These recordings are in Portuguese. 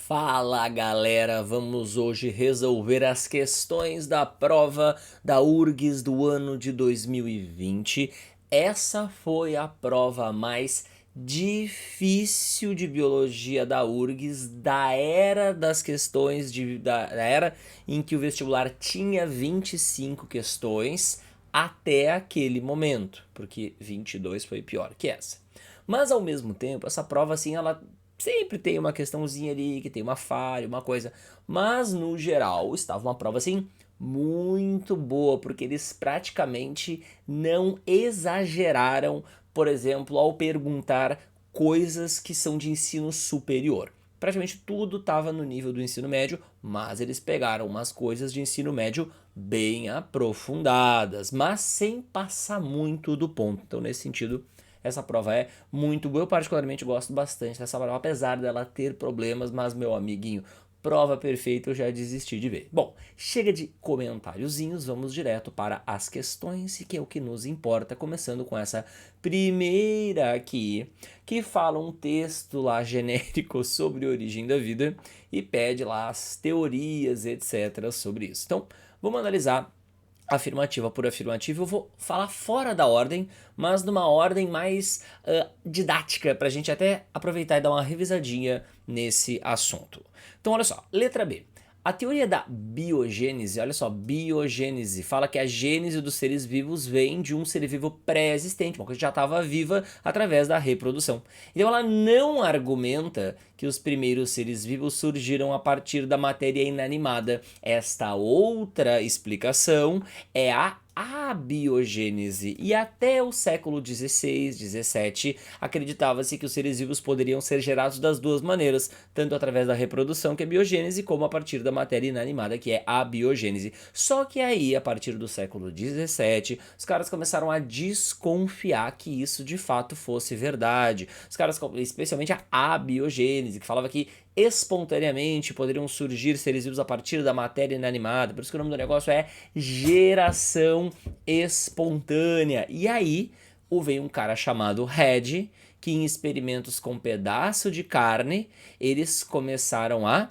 Fala galera, vamos hoje resolver as questões da prova da URGS do ano de 2020. Essa foi a prova mais difícil de biologia da URGS da era das questões, da era em que o vestibular tinha 25 questões até aquele momento, porque 22 foi pior que essa. Mas ao mesmo tempo, essa prova assim, ela sempre tem uma questãozinha ali, que tem uma falha, uma coisa. Mas no geral, estava uma prova assim muito boa, porque eles praticamente não exageraram, por exemplo, ao perguntar coisas que são de ensino superior. Praticamente tudo estava no nível do ensino médio, mas eles pegaram umas coisas de ensino médio bem aprofundadas, mas sem passar muito do ponto. Então, nesse sentido, essa prova é muito boa. Eu particularmente gosto bastante dessa prova, apesar dela ter problemas, mas meu amiguinho, prova perfeita eu já desisti de ver. Bom, chega de comentáriozinhos, vamos direto para as questões, que é o que nos importa, começando com essa primeira aqui, que fala um texto lá genérico sobre a origem da vida e pede lá as teorias, etc, sobre isso. Então, vamos analisar afirmativa por afirmativa. Eu vou falar fora da ordem, mas numa ordem mais didática, para a gente até aproveitar e dar uma revisadinha nesse assunto. Então, olha só, letra B. A teoria da biogênese, olha só, biogênese, fala que a gênese dos seres vivos vem de um ser vivo pré-existente, uma coisa que já estava viva através da reprodução. Então ela não argumenta que os primeiros seres vivos surgiram a partir da matéria inanimada. Esta outra explicação é a abiogênese, e até o século XVI, XVII, acreditava-se que os seres vivos poderiam ser gerados das duas maneiras, tanto através da reprodução, que é a biogênese, como a partir da matéria inanimada, que é a abiogênese. Só que aí, a partir do século XVII, os caras começaram a desconfiar que isso de fato fosse verdade. Os caras, especialmente a abiogênese, que falava que espontaneamente poderiam surgir seres vivos a partir da matéria inanimada. Por isso que o nome do negócio é geração espontânea. E aí veio um cara chamado Red, que em experimentos com pedaço de carne, eles começaram a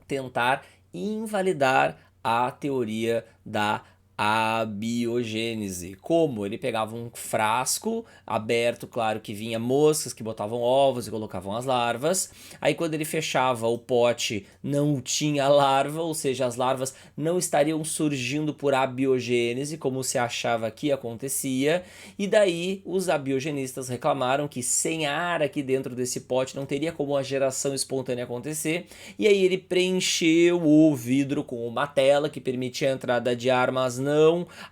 tentar invalidar a teoria da abiogênese. Como? Ele pegava um frasco aberto, claro que vinha moscas que botavam ovos e colocavam as larvas. Aí quando ele fechava o pote, não tinha larva, ou seja, as larvas não estariam surgindo por abiogênese, como se achava que acontecia. E daí os abiogenistas reclamaram que sem ar aqui dentro desse pote não teria como a geração espontânea acontecer. E aí ele preencheu o vidro com uma tela que permitia a entrada de ar, mas não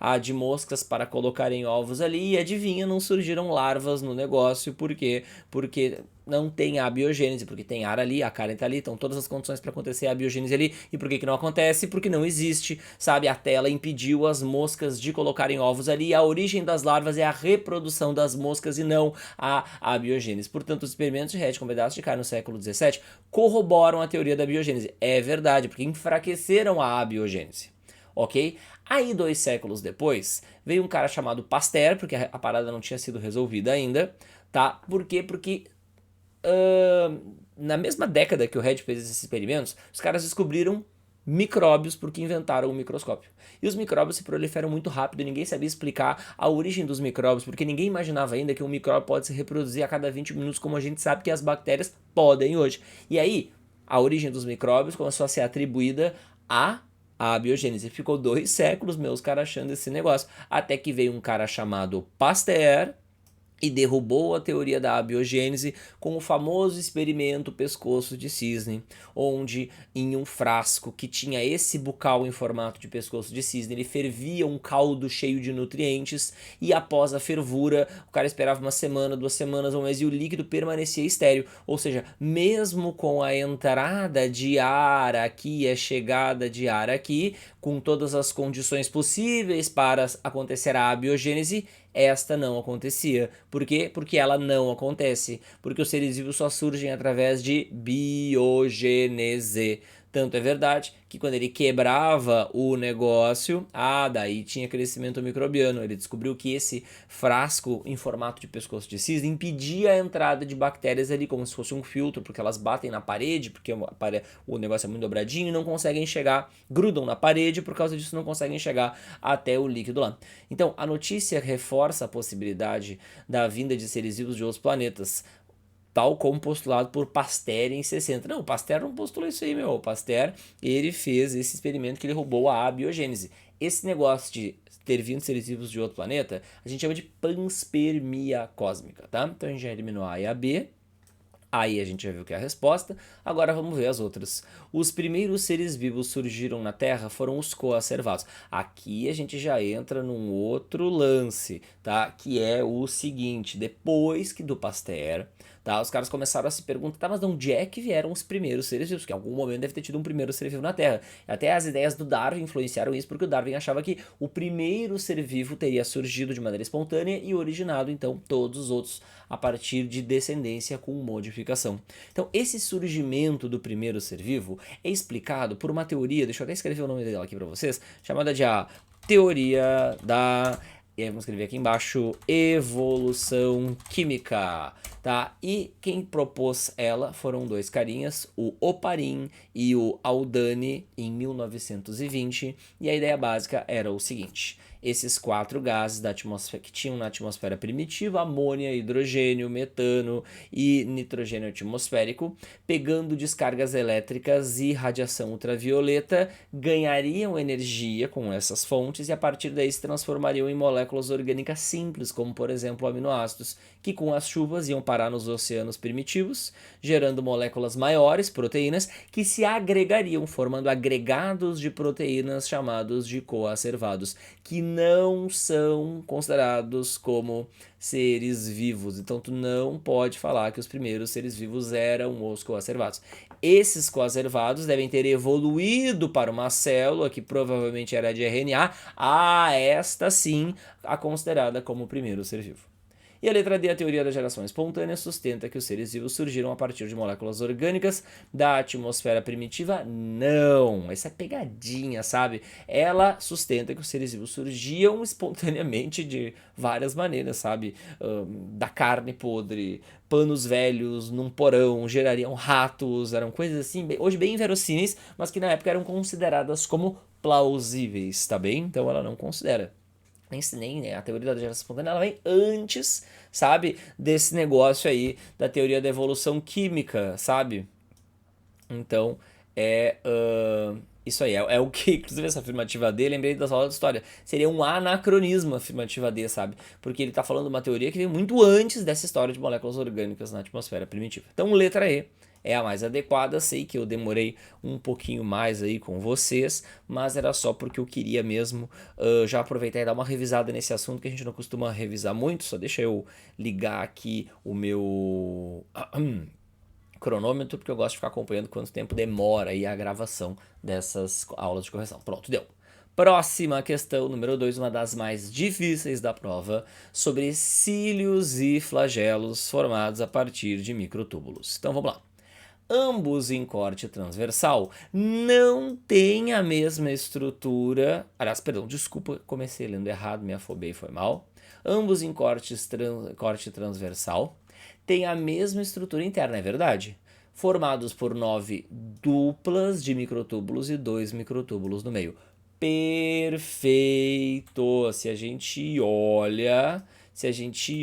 a de moscas para colocarem ovos ali, e adivinha, não surgiram larvas no negócio. Por quê? Porque não tem a biogênese, porque tem ar ali, a carne tá ali, então todas as condições para acontecer a biogênese ali. E por que não acontece? Porque não existe, sabe? A tela impediu as moscas de colocarem ovos ali. A origem das larvas é a reprodução das moscas e não a biogênese. Portanto, os experimentos de Red com pedaços de carne no século XVII corroboram a teoria da biogênese. É verdade, porque enfraqueceram a abiogênese. Ok? Aí, 2 séculos depois, veio um cara chamado Pasteur, porque a parada não tinha sido resolvida ainda, tá? Por quê? Porque na mesma década que o Red fez esses experimentos, os caras descobriram micróbios porque inventaram o microscópio. E os micróbios se proliferam muito rápido e ninguém sabia explicar a origem dos micróbios, porque ninguém imaginava ainda que um micróbio pode se reproduzir a cada 20 minutos, como a gente sabe que as bactérias podem hoje. E aí, a origem dos micróbios começou a ser atribuída a biogênese. Ficou 2 séculos, meus caras achando esse negócio. Até que veio um cara chamado Pasteur e derrubou a teoria da abiogênese com o famoso experimento pescoço de cisne, onde em um frasco que tinha esse bucal em formato de pescoço de cisne, ele fervia um caldo cheio de nutrientes, e após a fervura, o cara esperava uma semana, 2 semanas, um mês, e o líquido permanecia estéril. Ou seja, mesmo com a entrada de ar aqui e a chegada de ar aqui, com todas as condições possíveis para acontecer a abiogênese, esta não acontecia. Por quê? Porque ela não acontece. Porque os seres vivos só surgem através de biogênese. Tanto é verdade que quando ele quebrava o negócio, daí tinha crescimento microbiano. Ele descobriu que esse frasco em formato de pescoço de cisne impedia a entrada de bactérias ali, como se fosse um filtro, porque elas batem na parede, porque o negócio é muito dobradinho e não conseguem chegar, grudam na parede, por causa disso não conseguem chegar até o líquido lá. Então, a notícia reforça a possibilidade da vinda de seres vivos de outros planetas, tal como postulado por Pasteur em 60. Não, o Pasteur não postulou isso aí, meu. O Pasteur, ele fez esse experimento que ele roubou a abiogênese. Esse negócio de ter vindo seres vivos de outro planeta, a gente chama de panspermia cósmica, tá? Então a gente já eliminou a A e a B. Aí a gente já viu que é a resposta, agora vamos ver as outras. Os primeiros seres vivos surgiram na Terra foram os coacervados. Aqui a gente já entra num outro lance, tá? Que é o seguinte, depois que do Pasteur, tá? Os caras começaram a se perguntar, tá, mas de onde é que vieram os primeiros seres vivos? Que em algum momento deve ter tido um primeiro ser vivo na Terra. Até as ideias do Darwin influenciaram isso, porque o Darwin achava que o primeiro ser vivo teria surgido de maneira espontânea e originado, então, todos os outros a partir de descendência com modificação. Então, esse surgimento do primeiro ser vivo é explicado por uma teoria, deixa eu até escrever o nome dela aqui para vocês, chamada de a teoria da... E aí vamos escrever aqui embaixo, evolução química, tá? E quem propôs ela foram dois carinhas, o Oparin e o Aldani, em 1920, e a ideia básica era o seguinte: esses 4 gases da atmosfera, que tinham na atmosfera primitiva, amônia, hidrogênio, metano e nitrogênio atmosférico, pegando descargas elétricas e radiação ultravioleta, ganhariam energia com essas fontes e a partir daí se transformariam em moléculas orgânicas simples, como por exemplo aminoácidos, que com as chuvas iam parar nos oceanos primitivos, gerando moléculas maiores, proteínas, que se agregariam, formando agregados de proteínas chamados de coacervados, que não são considerados como seres vivos. Então tu não pode falar que os primeiros seres vivos eram os coacervados. Esses coacervados devem ter evoluído para uma célula que provavelmente era de RNA, esta sim a considerada como o primeiro ser vivo. E a letra D, a teoria da geração espontânea, sustenta que os seres vivos surgiram a partir de moléculas orgânicas da atmosfera primitiva. Não, essa é pegadinha, sabe? Ela sustenta que os seres vivos surgiam espontaneamente de várias maneiras, sabe? Da carne podre, panos velhos num porão, gerariam ratos, eram coisas assim, hoje bem inverossímeis, mas que na época eram consideradas como plausíveis, tá bem? Então ela não considera. Nem né? A teoria da geração espontânea ela vem antes, sabe, desse negócio aí da teoria da evolução química, sabe? Então, isso aí, é o que, inclusive essa afirmativa D, lembrei das aulas de história, seria um anacronismo a afirmativa D, sabe? Porque ele tá falando de uma teoria que veio muito antes dessa história de moléculas orgânicas na atmosfera primitiva. Então, letra E é a mais adequada. Sei que eu demorei um pouquinho mais aí com vocês, mas era só porque eu queria mesmo já aproveitar e dar uma revisada nesse assunto que a gente não costuma revisar muito. Só deixa eu ligar aqui o meu cronômetro, porque eu gosto de ficar acompanhando quanto tempo demora aí a gravação dessas aulas de correção. Pronto, deu. Próxima questão, número 2, uma das mais difíceis da prova, sobre cílios e flagelos formados a partir de microtúbulos. Então vamos lá. Ambos em corte transversal não têm a mesma estrutura. Aliás, perdão, desculpa, comecei lendo errado, me afobei, foi mal. Ambos em corte transversal têm a mesma estrutura interna, é verdade? Formados por 9 duplas de microtúbulos e 2 microtúbulos no meio. Perfeito! Se a gente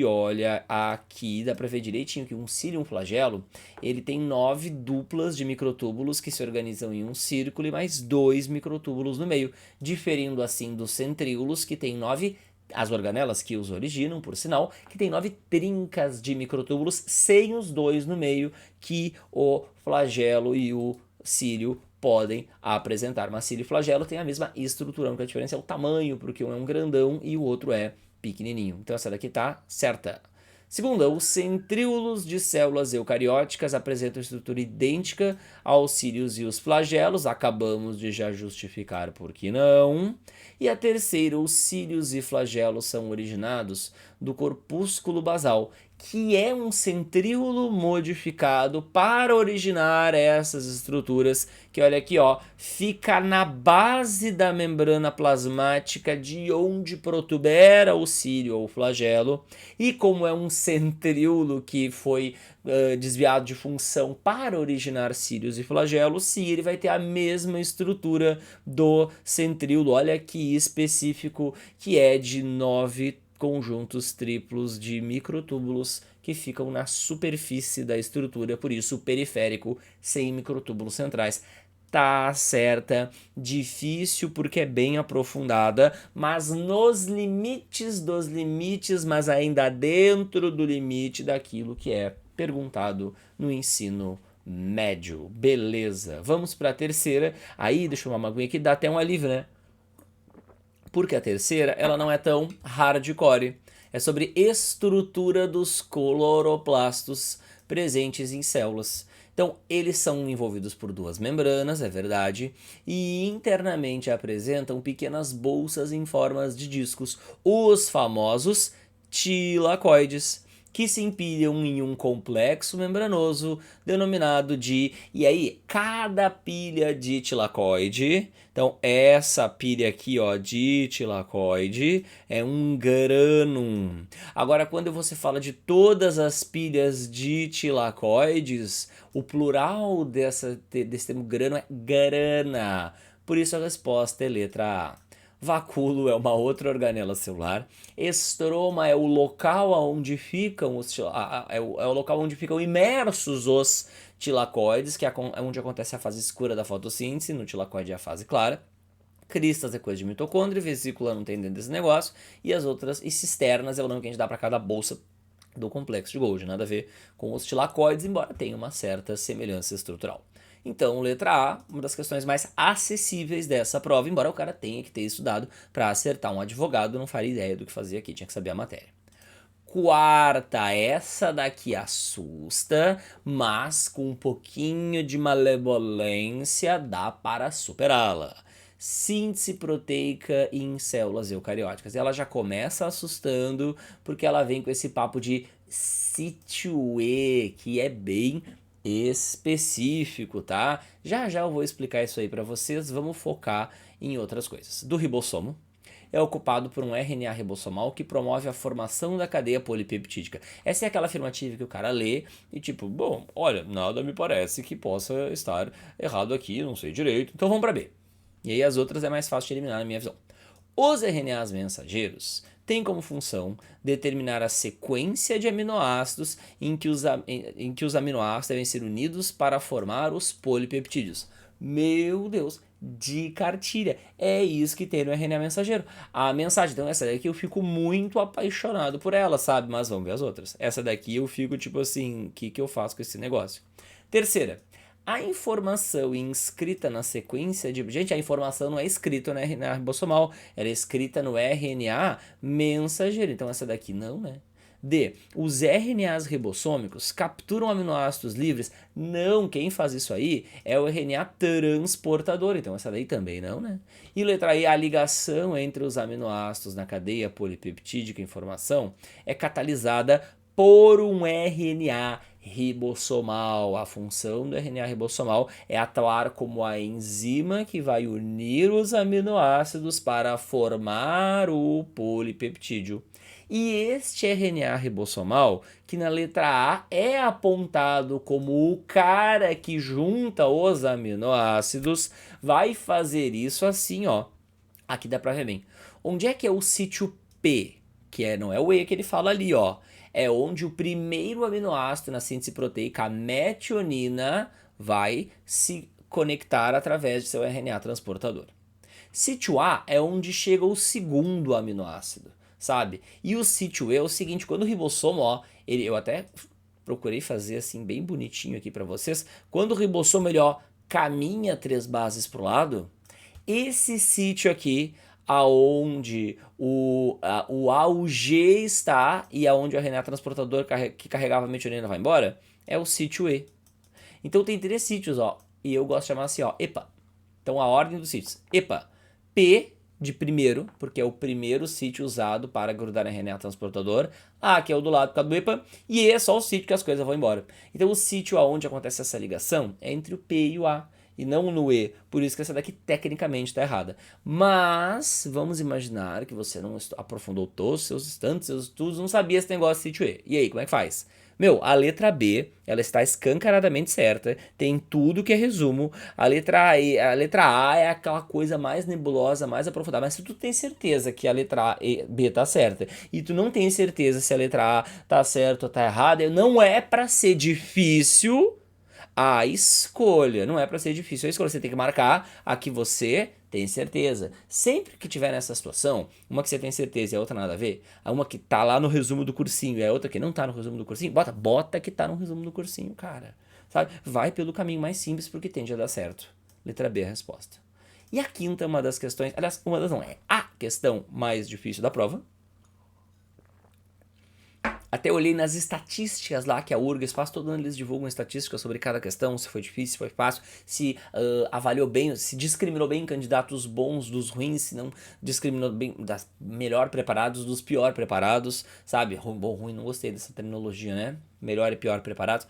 olha aqui, dá pra ver direitinho que um cílio e um flagelo, ele tem 9 duplas de microtúbulos que se organizam em um círculo e mais 2 microtúbulos no meio, diferindo assim dos centríolos, que tem 9, as organelas que os originam, por sinal, que tem 9 trincas de microtúbulos, sem os 2 no meio, que o flagelo e o cílio podem apresentar. Mas cílio e flagelo têm a mesma estrutura, a única diferença é o tamanho, porque um é um grandão e o outro é pequenininho. Então essa daqui tá certa. Segunda, os centríolos de células eucarióticas apresentam estrutura idêntica aos cílios e os flagelos. Acabamos de já justificar por que não. E a terceira, os cílios e flagelos são originados do corpúsculo basal, que é um centríolo modificado para originar essas estruturas que, olha aqui, ó, fica na base da membrana plasmática de onde protubera o cílio ou flagelo, e como é um centríolo que foi desviado de função para originar cílios e flagelos, sim, ele vai ter a mesma estrutura do centríolo, olha que específico, que é de 9 conjuntos triplos de microtúbulos que ficam na superfície da estrutura, por isso o periférico sem microtúbulos centrais. Tá certa, difícil porque é bem aprofundada, mas nos limites dos limites, mas ainda dentro do limite daquilo que é perguntado no ensino médio. Beleza, vamos para a terceira. Aí, deixa eu tomar uma aguinha aqui, dá até um alívio, né? Porque a terceira, ela não é tão hardcore. É sobre estrutura dos cloroplastos presentes em células. Então, eles são envolvidos por duas membranas, é verdade, e internamente apresentam pequenas bolsas em formas de discos, os famosos tilacoides, que se empilham em um complexo membranoso denominado de... E aí, cada pilha de tilacoide, então essa pilha aqui, ó, de tilacoide, é um granum. Agora, quando você fala de todas as pilhas de tilacoides, o plural desse termo grano é grana. Por isso a resposta é letra A. Vacúolo é uma outra organela celular. Estroma é o local onde ficam é o local onde ficam imersos os tilacoides, que é onde acontece a fase escura da fotossíntese, no tilacoide é a fase clara. Cristas é coisa de mitocôndria, vesícula não tem dentro desse negócio, e as outras, e cisternas é o nome que a gente dá para cada bolsa do complexo de Golgi, nada a ver com os tilacoides, embora tenha uma certa semelhança estrutural. Então, letra A, uma das questões mais acessíveis dessa prova, embora o cara tenha que ter estudado para acertar. Um advogado não faria ideia do que fazia aqui, tinha que saber a matéria. Quarta, essa daqui assusta, mas com um pouquinho de malevolência dá para superá-la. Síntese proteica em células eucarióticas. Ela já começa assustando porque ela vem com esse papo de sítio E, que é bem específico, tá? Já já eu vou explicar isso aí para vocês, vamos focar em outras coisas. Do ribossomo é ocupado por um RNA ribossomal que promove a formação da cadeia polipeptídica. Essa é aquela afirmativa que o cara lê e tipo, bom, olha, nada me parece que possa estar errado aqui, não sei direito, então vamos para B. E aí as outras é mais fácil de eliminar na minha visão. Os RNAs mensageiros têm como função determinar a sequência de aminoácidos em que os aminoácidos devem ser unidos para formar os polipeptídeos. Meu Deus, de cartilha. É isso que tem no RNA mensageiro. A mensagem, então essa daqui eu fico muito apaixonado por ela, sabe? Mas vamos ver as outras. Essa daqui eu fico tipo assim, o que eu faço com esse negócio? Terceira, a informação inscrita na sequência de... Gente, a informação não é escrita no RNA ribossomal, ela é escrita no RNA mensageiro. Então essa daqui não, né? D. Os RNAs ribossômicos capturam aminoácidos livres? Não, quem faz isso aí é o RNA transportador, então essa daí também não, né? E letra E, a ligação entre os aminoácidos na cadeia polipeptídica em formação é catalisada por um RNA ribossomal. A função do RNA ribossomal é atuar como a enzima que vai unir os aminoácidos para formar o polipeptídeo. E este RNA ribossomal, que na letra A é apontado como o cara que junta os aminoácidos, vai fazer isso assim, ó. Aqui dá pra ver bem. Onde é que é o sítio P? Não é o E que ele fala ali, ó. É onde o primeiro aminoácido na síntese proteica, a metionina, vai se conectar através de seu RNA transportador. Sítio A é onde chega o segundo aminoácido, sabe? E o sítio E é o seguinte, quando o ribossomo, ó, eu até procurei fazer assim bem bonitinho aqui para vocês, quando o ribossomo ele, ó, caminha 3 bases pro lado, esse sítio aqui, aonde o AUG está e aonde o RNA transportador que carregava a metionina vai embora, é o sítio E. Então tem 3 sítios, ó, e eu gosto de chamar assim, ó, EPA. Então a ordem dos sítios, EPA, P, de primeiro, porque é o primeiro sítio usado para grudar em RNA transportador. A, que é o do lado por causa do EPA, e E é só o sítio que as coisas vão embora. Então o sítio aonde acontece essa ligação é entre o P e o A, e não no E. Por isso que essa daqui tecnicamente está errada. Mas vamos imaginar que você não aprofundou todos os seus estudos, seus estudos, não sabia esse negócio de sítio E. E aí, como é que faz? Meu, a letra B, ela está escancaradamente certa, tem tudo que é resumo. A letra A é aquela coisa mais nebulosa, mais aprofundada. Mas se tu tem certeza que a letra A e B tá certa, e tu não tem certeza se a letra A tá certa ou tá errada, não é para ser difícil a escolha. Não é para ser difícil a escolha. Você tem que marcar a que você tem certeza. Sempre que tiver nessa situação, uma que você tem certeza e a outra nada a ver, a uma que tá lá no resumo do cursinho e a outra que não tá no resumo do cursinho, bota que tá no resumo do cursinho, cara. Sabe? Vai pelo caminho mais simples porque tende a dar certo. Letra B é a resposta. E a quinta é uma das questões, aliás, uma das não, é a questão mais difícil da prova. Até olhei nas estatísticas lá que a URGS faz, todo ano eles divulgam estatísticas sobre cada questão, se foi difícil, se foi fácil, se avaliou bem, se discriminou bem candidatos bons dos ruins, se não discriminou bem das melhor preparados dos pior preparados, sabe? Bom, ruim, não gostei dessa terminologia, né? Melhor e pior preparados.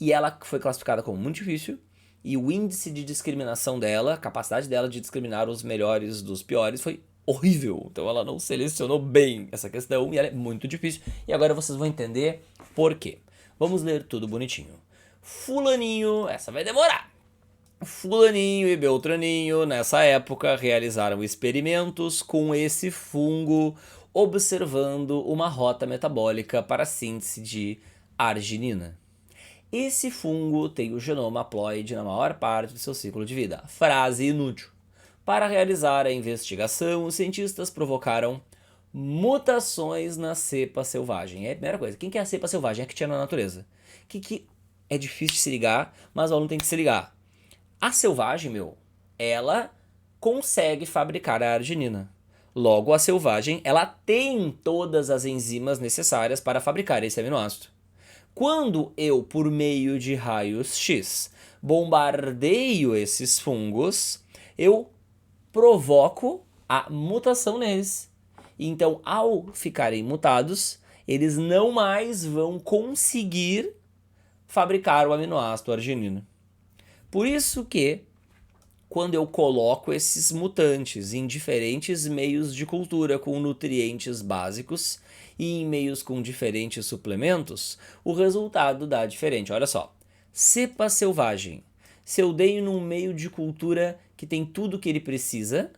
E ela foi classificada como muito difícil, e o índice de discriminação dela, a capacidade dela de discriminar os melhores dos piores foi horrível. Então ela não selecionou bem essa questão e ela é muito difícil. E agora vocês vão entender por quê. Vamos ler tudo bonitinho. Fulaninho, essa vai demorar. Fulaninho e Beltraninho, nessa época, realizaram experimentos com esse fungo, observando uma rota metabólica para a síntese de arginina. Esse fungo tem o genoma haploide na maior parte do seu ciclo de vida. Frase inútil. Para realizar a investigação, os cientistas provocaram mutações na cepa selvagem. É a primeira coisa. Quem que é a cepa selvagem? É a que tinha na natureza. Que é difícil de se ligar, mas o aluno tem que se ligar. A selvagem, ela consegue fabricar a arginina. Logo, a selvagem, ela tem todas as enzimas necessárias para fabricar esse aminoácido. Quando eu, por meio de raios X, bombardeio esses fungos, eu provoco a mutação neles. Então, ao ficarem mutados, eles não mais vão conseguir fabricar o aminoácido arginina. Por isso que, quando eu coloco esses mutantes em diferentes meios de cultura com nutrientes básicos e em meios com diferentes suplementos, o resultado dá diferente. Olha só, cepa selvagem. Se eu dei num meio de cultura que tem tudo que ele precisa,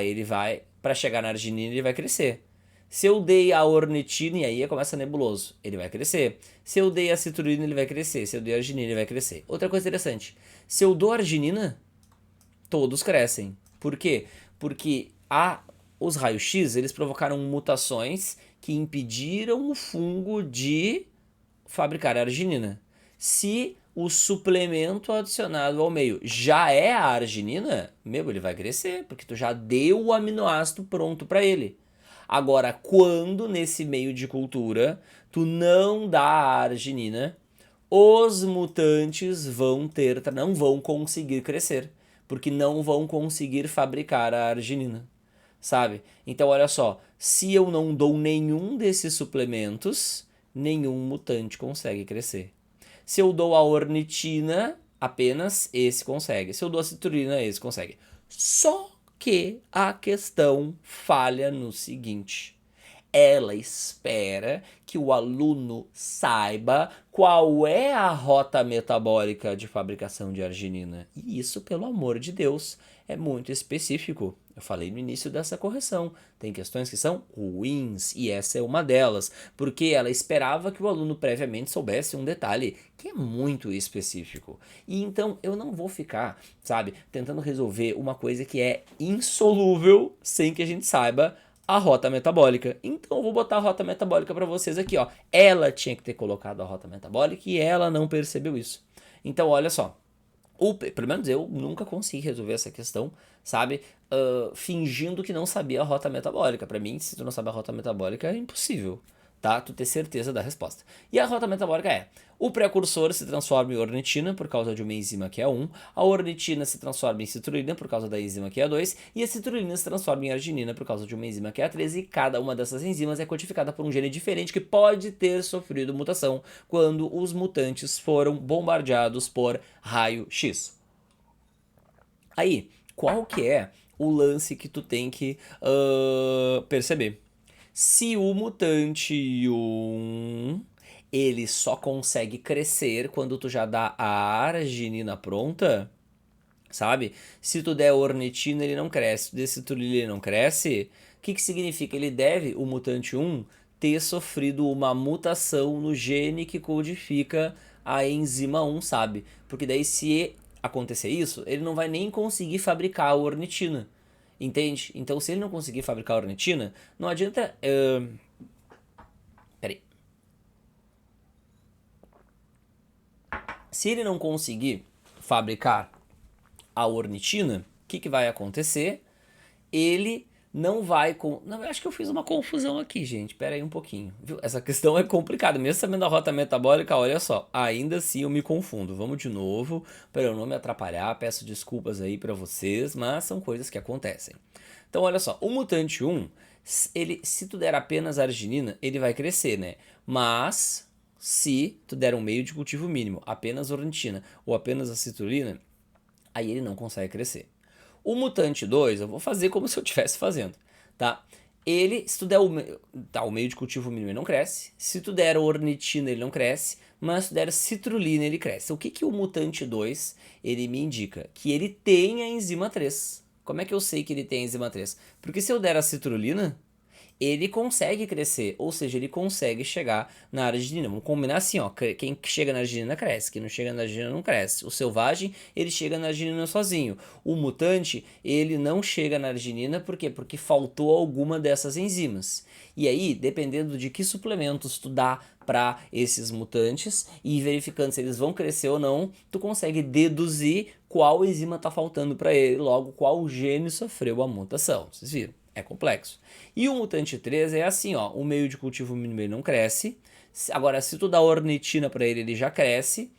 ele vai, para chegar na arginina, ele vai crescer. Se eu dei a ornitina, e aí começa nebuloso, ele vai crescer. Se eu dei a citrulina, ele vai crescer. Se eu dei a arginina, ele vai crescer. Outra coisa interessante, se eu dou arginina, todos crescem. Por quê? Porque os raios-x, eles provocaram mutações que impediram o fungo de fabricar a arginina. Se o suplemento adicionado ao meio já é a arginina, ele vai crescer, porque tu já deu o aminoácido pronto para ele. Agora, quando nesse meio de cultura tu não dá a arginina, os mutantes não vão conseguir crescer, porque não vão conseguir fabricar a arginina, sabe? Então, olha só, se eu não dou nenhum desses suplementos, nenhum mutante consegue crescer. Se eu dou a ornitina, apenas esse consegue. Se eu dou a citrulina, esse consegue. Só que a questão falha no seguinte: ela espera que o aluno saiba qual é a rota metabólica de fabricação de arginina. E isso, pelo amor de Deus, é muito específico. Eu falei no início dessa correção. Tem questões que são ruins e essa é uma delas, porque ela esperava que o aluno previamente soubesse um detalhe que é muito específico. E então eu não vou ficar, tentando resolver uma coisa que é insolúvel sem que a gente saiba a rota metabólica. Então eu vou botar a rota metabólica para vocês aqui, ó. Ela tinha que ter colocado a rota metabólica e ela não percebeu isso. Então olha só, pelo menos eu nunca consegui resolver essa questão, fingindo que não sabia a rota metabólica. Para mim, se tu não sabe a rota metabólica, é impossível. tá? Tu ter certeza da resposta. E a rota metabólica é: o precursor se transforma em ornitina por causa de uma enzima que é 1, a ornitina se transforma em citrulina por causa da enzima que é 2, e a citrulina se transforma em arginina por causa de uma enzima que é 3, e cada uma dessas enzimas é codificada por um gene diferente que pode ter sofrido mutação quando os mutantes foram bombardeados por raio-x. Aí, qual que é o lance que tu tem que perceber? Se o mutante 1 ele só consegue crescer quando tu já dá a arginina pronta, sabe? Se tu der ornitina, ele não cresce. Se tu der citrulina, ele não cresce. O que significa? Ele deve, o mutante 1, ter sofrido uma mutação no gene que codifica a enzima 1, sabe? Porque daí se acontecer isso, ele não vai nem conseguir fabricar a ornitina. Entende? Então, se ele não conseguir fabricar a ornitina, não adianta. Peraí. Se ele não conseguir fabricar a ornitina, o que vai acontecer? Ele não vai. Não, eu acho que eu fiz uma confusão aqui, gente. Pera aí um pouquinho. Viu? Essa questão é complicada. Mesmo sabendo a rota metabólica, olha só. Ainda assim eu me confundo. Vamos de novo, para eu não me atrapalhar. Peço desculpas aí para vocês, mas são coisas que acontecem. Então, olha só. O mutante 1, ele, se tu der apenas arginina, ele vai crescer, né? Mas, se tu der um meio de cultivo mínimo, apenas ornitina ou apenas a citrulina, aí ele não consegue crescer. O mutante 2, eu vou fazer como se eu estivesse fazendo, tá? Ele, se tu der o meio de cultivo mínimo, ele não cresce. Se tu der ornitina, ele não cresce. Mas se tu der citrulina, ele cresce. O que o mutante 2, ele me indica? Que ele tem a enzima 3. Como é que eu sei que ele tem a enzima 3? Porque se eu der a citrulina, ele consegue crescer, ou seja, ele consegue chegar na arginina. Vamos combinar assim, ó, quem chega na arginina cresce, quem não chega na arginina não cresce. O selvagem, ele chega na arginina sozinho. O mutante, ele não chega na arginina, por quê? Porque faltou alguma dessas enzimas. E aí, dependendo de que suplementos tu dá para esses mutantes e verificando se eles vão crescer ou não, tu consegue deduzir qual enzima está faltando para ele, logo qual gene sofreu a mutação. Vocês viram? É complexo. E o mutante 3 é assim, ó, o meio de cultivo mínimo ele não cresce. Agora, se tu dá ornitina para ele, ele já cresce.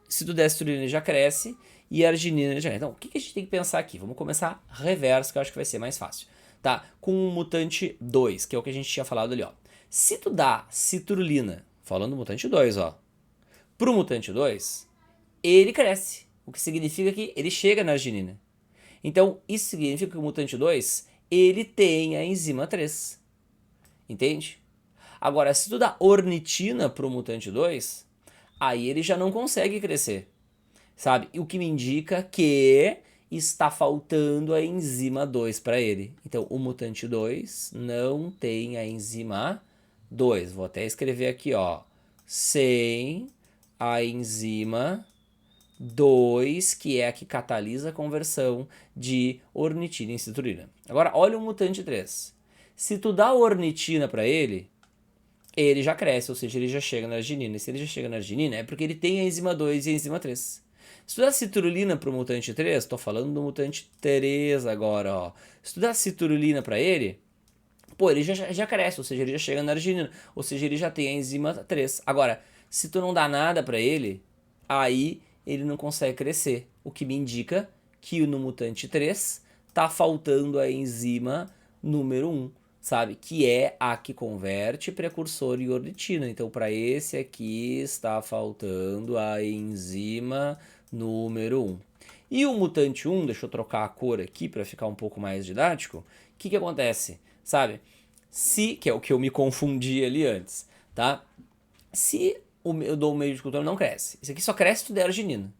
Se tu der citrulina, ele já cresce. E a arginina, ele já cresce. Então, o que a gente tem que pensar aqui? Vamos começar reverso, que eu acho que vai ser mais fácil. Tá? Com o mutante 2, que é o que a gente tinha falado ali, ó. Se tu dá citrulina, falando do mutante 2, ó, pro mutante 2, ele cresce. O que significa que ele chega na arginina. Então, isso significa que o mutante 2, ele tem a enzima 3. Entende? Agora, se tu dá ornitina pro mutante 2, aí ele já não consegue crescer. Sabe? E o que me indica que está faltando a enzima 2 para ele. Então, o mutante 2 não tem a enzima 2. Vou até escrever aqui, ó. Sem a enzima 2, que é a que catalisa a conversão de ornitina em citrulina. Agora, olha o mutante 3. Se tu dá ornitina para ele já cresce, ou seja, ele já chega na arginina. E se ele já chega na arginina, é porque ele tem a enzima 2 e a enzima 3. Se tu dá citrulina pro mutante 3, tô falando do mutante 3 agora, ó. Se tu dá citrulina para ele, pô, ele já cresce, ou seja, ele já chega na arginina, ou seja, ele já tem a enzima 3. Agora, se tu não dá nada para ele, aí ele não consegue crescer, o que me indica que no mutante 3 tá faltando a enzima número 1, sabe? Que é a que converte precursor em ornitina. Então, para esse aqui está faltando a enzima número 1. E o mutante 1, deixa eu trocar a cor aqui para ficar um pouco mais didático, o que acontece? Sabe? Se, que é o que eu me confundi ali antes, tá? Se eu dou o meio de cultura não cresce. Isso aqui só cresce se tu der arginina.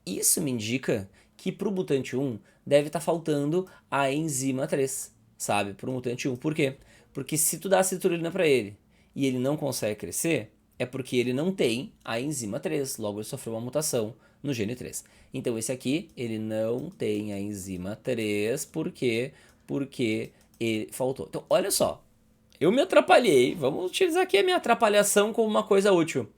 Isso me indica que pro mutante 1 deve estar faltando a enzima 3, sabe? Pro mutante 1. Por quê? Porque se tu dá a citrulina para ele e ele não consegue crescer, é porque ele não tem a enzima 3. Logo, ele sofreu uma mutação no gene 3. Então, esse aqui, ele não tem a enzima 3. Por quê? Porque ele faltou. Então, olha só. Eu me atrapalhei. Vamos utilizar aqui a minha atrapalhação como uma coisa útil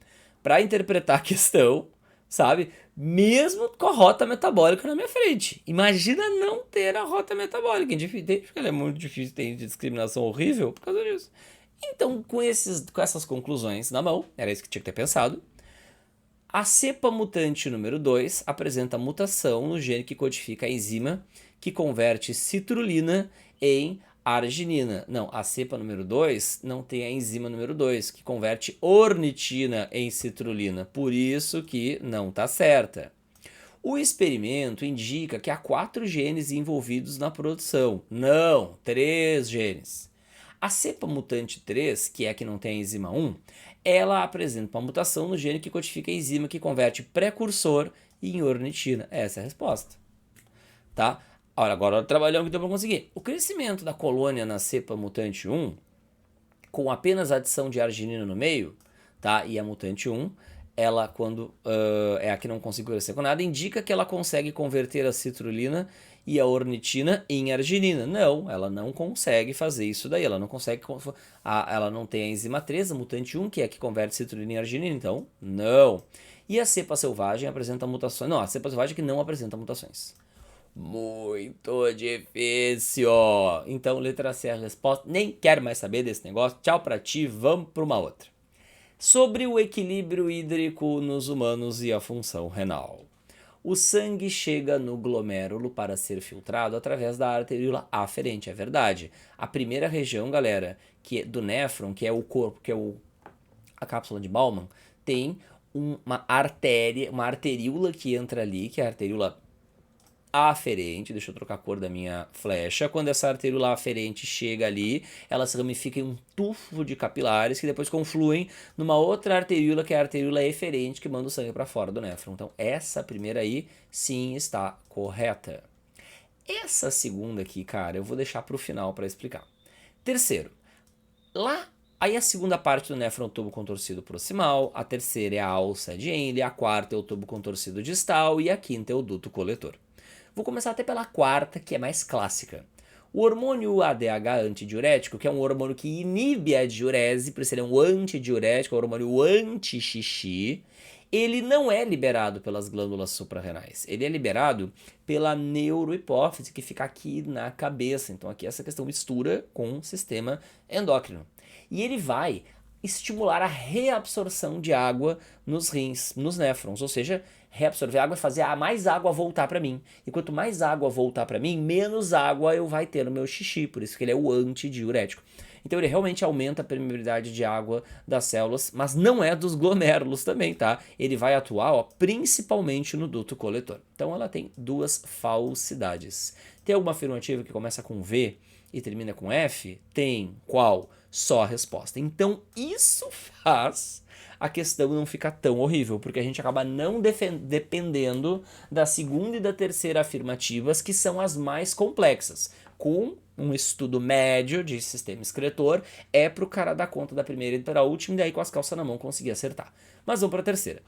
para interpretar a questão, sabe? Mesmo com a rota metabólica na minha frente. Imagina não ter a rota metabólica. Porque ela é muito difícil, tem discriminação horrível por causa disso. Então, com essas conclusões na mão, era isso que tinha que ter pensado, a cepa mutante número 2 apresenta mutação no gene que codifica a enzima que converte citrulina em arginina. Não, a cepa número 2 não tem a enzima número 2, que converte ornitina em citrulina. Por isso que não está certa. O experimento indica que há 4 genes envolvidos na produção. Não, 3 genes. A cepa mutante 3, que é a que não tem a enzima 1, ela apresenta uma mutação no gene que codifica a enzima que converte precursor em ornitina. Essa é a resposta. Tá? Agora trabalhamos que deu para conseguir. O crescimento da colônia na cepa mutante 1, com apenas a adição de arginina no meio, tá? E a mutante 1, ela quando é a que não conseguiu crescer com nada, indica que ela consegue converter a citrulina e a ornitina em arginina. Não, ela não consegue fazer isso daí, ela não consegue, ela não tem a enzima 3, a mutante 1, que é a que converte citrulina em arginina, então não. E a cepa selvagem apresenta mutações, não, a cepa selvagem é que não apresenta mutações. Muito difícil. Então, letra C é a resposta. Nem quero mais saber desse negócio. Tchau pra ti, vamos pra uma outra. Sobre o equilíbrio hídrico nos humanos e a função renal. O sangue chega no glomérulo para ser filtrado através da arteríola aferente, é verdade. A primeira região, galera, que é do néfron, que é o corpo, que é a cápsula de Bowman, tem uma artéria, uma arteríola que entra ali, que é a arteríola aferente, deixa eu trocar a cor da minha flecha. Quando essa arteríola aferente chega ali, ela se ramifica em um tufo de capilares que depois confluem numa outra arteríola, que é a arteríola eferente, que manda o sangue para fora do néfron. Então, essa primeira aí, sim, está correta. Essa segunda aqui, cara, eu vou deixar para o final para explicar. Terceiro, aí a segunda parte do néfron é o tubo contorcido proximal, a terceira é a alça de Henle, a quarta é o tubo contorcido distal e a quinta é o duto coletor. Vou começar até pela quarta, que é mais clássica. O hormônio ADH antidiurético, que é um hormônio que inibe a diurese, por isso ele é um antidiurético, é um hormônio anti-xixi, ele não é liberado pelas glândulas suprarrenais. Ele é liberado pela neurohipófise, que fica aqui na cabeça. Então aqui essa questão mistura com o sistema endócrino. E ele vai estimular a reabsorção de água nos rins, nos néfrons, ou seja, reabsorver água e fazer mais água voltar para mim. E quanto mais água voltar para mim, menos água eu vai ter no meu xixi, por isso que ele é o antidiurético. Então ele realmente aumenta a permeabilidade de água das células, mas não é dos glomérulos também, tá? Ele vai atuar, principalmente no duto coletor. Então ela tem duas falsidades. Tem alguma afirmativa que começa com V e termina com F? Tem. Qual? Só a resposta. Então isso faz a questão não ficar tão horrível, porque a gente acaba não dependendo da segunda e da terceira afirmativas, que são as mais complexas. Com um estudo médio de sistema excretor, é pro cara dar conta da primeira e da última, e daí com as calças na mão conseguir acertar. Mas vamos para a terceira.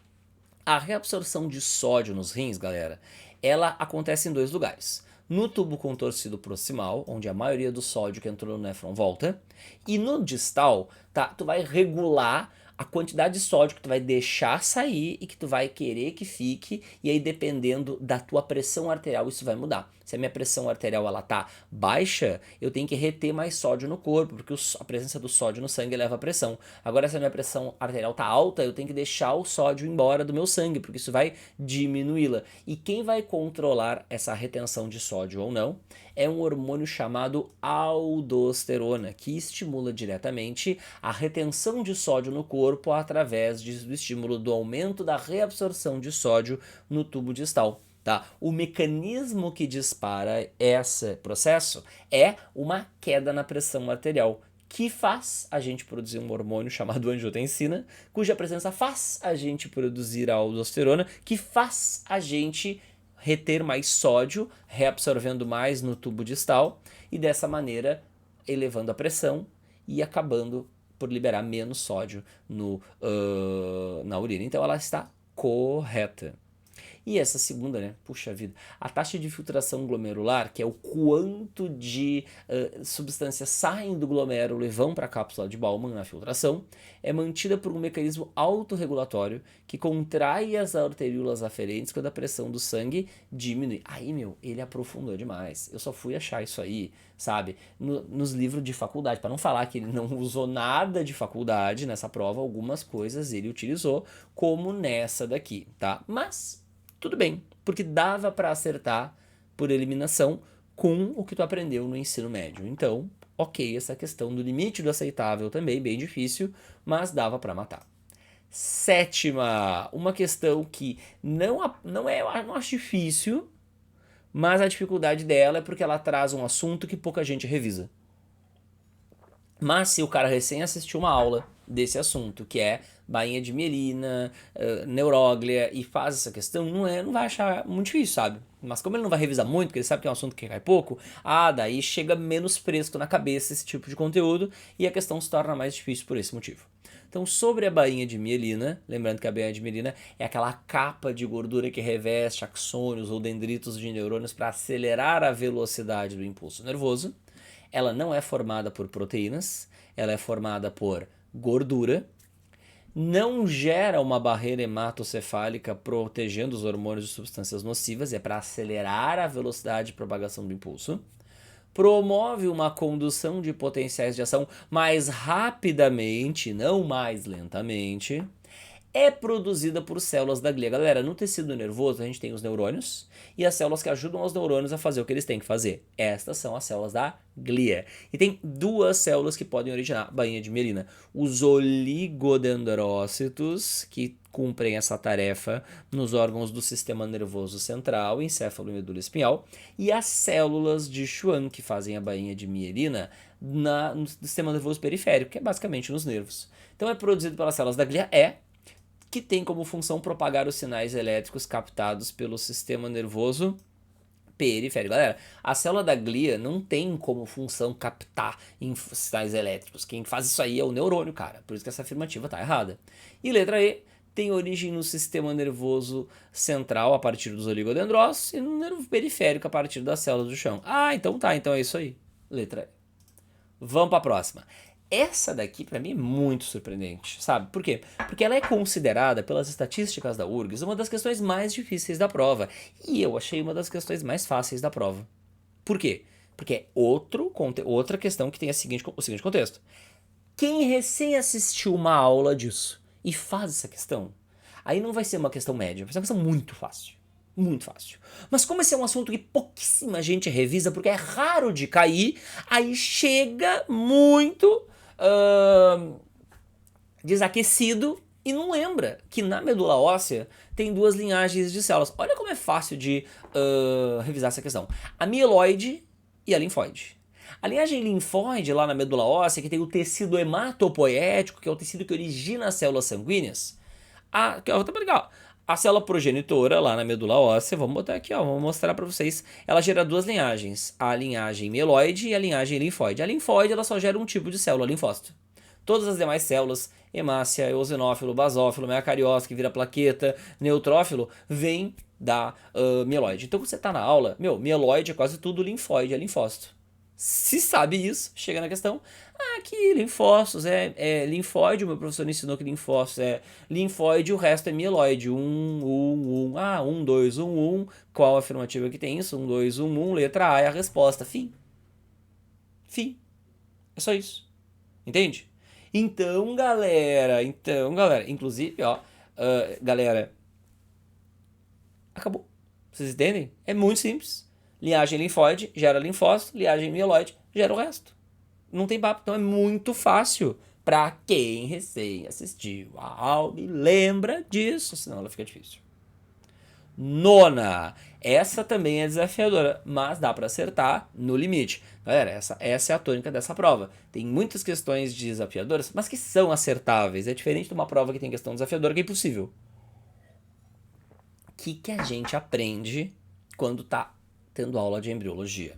A reabsorção de sódio nos rins, galera, ela acontece em 2 lugares. No tubo contorcido proximal, onde a maioria do sódio que entrou no néfron volta, e no distal, tá? Tu vai regular a quantidade de sódio que tu vai deixar sair e que tu vai querer que fique, e aí dependendo da tua pressão arterial isso vai mudar. Se a minha pressão arterial ela tá baixa, eu tenho que reter mais sódio no corpo, porque a presença do sódio no sangue eleva a pressão. Agora, se a minha pressão arterial tá alta, eu tenho que deixar o sódio embora do meu sangue, porque isso vai diminuí-la. E quem vai controlar essa retenção de sódio ou não é um hormônio chamado aldosterona, que estimula diretamente a retenção de sódio no corpo através do estímulo do aumento da reabsorção de sódio no tubo distal. Tá? O mecanismo que dispara esse processo é uma queda na pressão arterial, que faz a gente produzir um hormônio chamado angiotensina, cuja presença faz a gente produzir a aldosterona, que faz a gente reter mais sódio, reabsorvendo mais no tubo distal, e dessa maneira elevando a pressão e acabando por liberar menos sódio na urina. Então ela está correta. E essa segunda, né? Puxa vida. A taxa de filtração glomerular, que é o quanto de substâncias saem do glomérulo e vão para a cápsula de Bowman na filtração, é mantida por um mecanismo autorregulatório que contrai as arteríolas aferentes quando a pressão do sangue diminui. Aí, meu, ele aprofundou demais. Eu só fui achar isso aí, sabe, nos livros de faculdade. Para não falar que ele não usou nada de faculdade nessa prova, algumas coisas ele utilizou, como nessa daqui, tá? Mas tudo bem, porque dava para acertar por eliminação com o que tu aprendeu no ensino médio. Então, ok, essa questão do limite do aceitável também, bem difícil, mas dava para matar. Sétima, uma questão que não acho difícil, mas a dificuldade dela é porque ela traz um assunto que pouca gente revisa. Mas se o cara recém assistiu uma aula desse assunto, que é bainha de mielina, neuróglia, e faz essa questão, não vai achar muito difícil, sabe? Mas como ele não vai revisar muito, porque ele sabe que é um assunto que cai pouco, daí chega menos fresco na cabeça esse tipo de conteúdo, e a questão se torna mais difícil por esse motivo. Então, sobre a bainha de mielina, lembrando que a bainha de mielina é aquela capa de gordura que reveste axônios ou dendritos de neurônios para acelerar a velocidade do impulso nervoso. Ela não é formada por proteínas, ela é formada por gordura, não gera uma barreira hematocefálica protegendo os hormônios de substâncias nocivas, é para acelerar a velocidade de propagação do impulso, promove uma condução de potenciais de ação mais rapidamente, não mais lentamente, é produzida por células da glia. Galera, no tecido nervoso a gente tem os neurônios e as células que ajudam os neurônios a fazer o que eles têm que fazer. Estas são as células da glia. E tem duas células que podem originar bainha de mielina. Os oligodendrócitos, que cumprem essa tarefa nos órgãos do sistema nervoso central, encéfalo e medula espinhal, e as células de Schwann, que fazem a bainha de mielina no sistema nervoso periférico, que é basicamente nos nervos. Então é produzido pelas células da glia, que tem como função propagar os sinais elétricos captados pelo sistema nervoso periférico. Galera, a célula da glia não tem como função captar sinais elétricos. Quem faz isso aí é o neurônio, cara. Por isso que essa afirmativa tá errada. E letra E, tem origem no sistema nervoso central a partir dos oligodendrócitos e no nervo periférico a partir das células do chão. Então tá, então é isso aí. Letra E. Vamos para a próxima. Essa daqui, para mim, é muito surpreendente, sabe? Por quê? Porque ela é considerada, pelas estatísticas da URGS, uma das questões mais difíceis da prova. E eu achei uma das questões mais fáceis da prova. Por quê? Porque é outra questão que tem o seguinte contexto. Quem recém assistiu uma aula disso e faz essa questão, aí não vai ser uma questão média, vai ser uma questão muito fácil. Muito fácil. Mas como esse é um assunto que pouquíssima gente revisa, porque é raro de cair, aí chega muito desaquecido e não lembra que na medula óssea tem duas linhagens de células. Olha como é fácil de revisar essa questão. A mieloide e a linfóide. A linhagem linfóide lá na medula óssea, que tem o tecido hematopoético, que é o tecido que origina as células sanguíneas. Tá legal. A célula progenitora lá na medula óssea, vamos botar aqui, vamos mostrar para vocês. Ela gera duas linhagens, a linhagem mieloide e a linhagem linfóide. A linfóide ela só gera um tipo de célula, linfócito. Todas as demais células, hemácia, eosinófilo, basófilo, meacariócito, que vira plaqueta, neutrófilo, vem da mieloide. Então, quando você está na aula, mieloide é quase tudo linfóide, é linfócito. Se sabe isso, chega na questão, aqui linfócitos é linfóide, o meu professor ensinou que linfócitos é linfóide, o resto é mieloide, 1, 2, 1, qual afirmativa que tem isso? 1, 2, 1, letra A é a resposta, fim, é só isso, entende? Então, galera, inclusive, galera, acabou, vocês entendem? É muito simples. Linhagem linfóide gera linfócito, linhagem mieloide gera o resto. Não tem papo, então é muito fácil para quem recém assistiu a aula e lembra disso, senão ela fica difícil. Nona, essa também é desafiadora, mas dá para acertar no limite. Galera, essa é a tônica dessa prova. Tem muitas questões desafiadoras, mas que são acertáveis. É diferente de uma prova que tem questão desafiadora que é impossível. O que a gente aprende quando tá tendo aula de embriologia?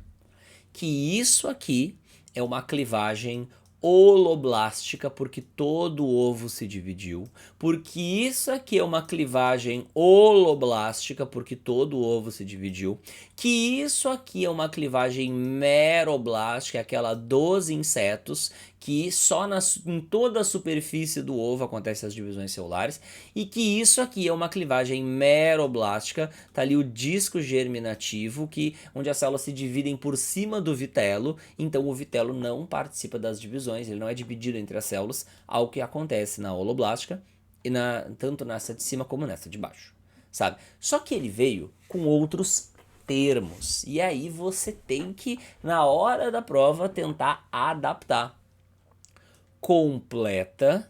Que isso aqui é uma clivagem holoblástica, porque todo o ovo se dividiu, porque isso aqui é uma clivagem holoblástica, porque todo o ovo se dividiu, que isso aqui é uma clivagem meroblástica, aquela dos insetos, que só em toda a superfície do ovo acontecem as divisões celulares, e que isso aqui é uma clivagem meroblástica, tá ali o disco germinativo, onde as células se dividem por cima do vitelo, então o vitelo não participa das divisões, ele não é dividido entre as células, algo que acontece na holoblástica, e tanto nessa de cima como nessa de baixo, sabe? Só que ele veio com outros termos, e aí você tem que, na hora da prova, tentar adaptar. Completa,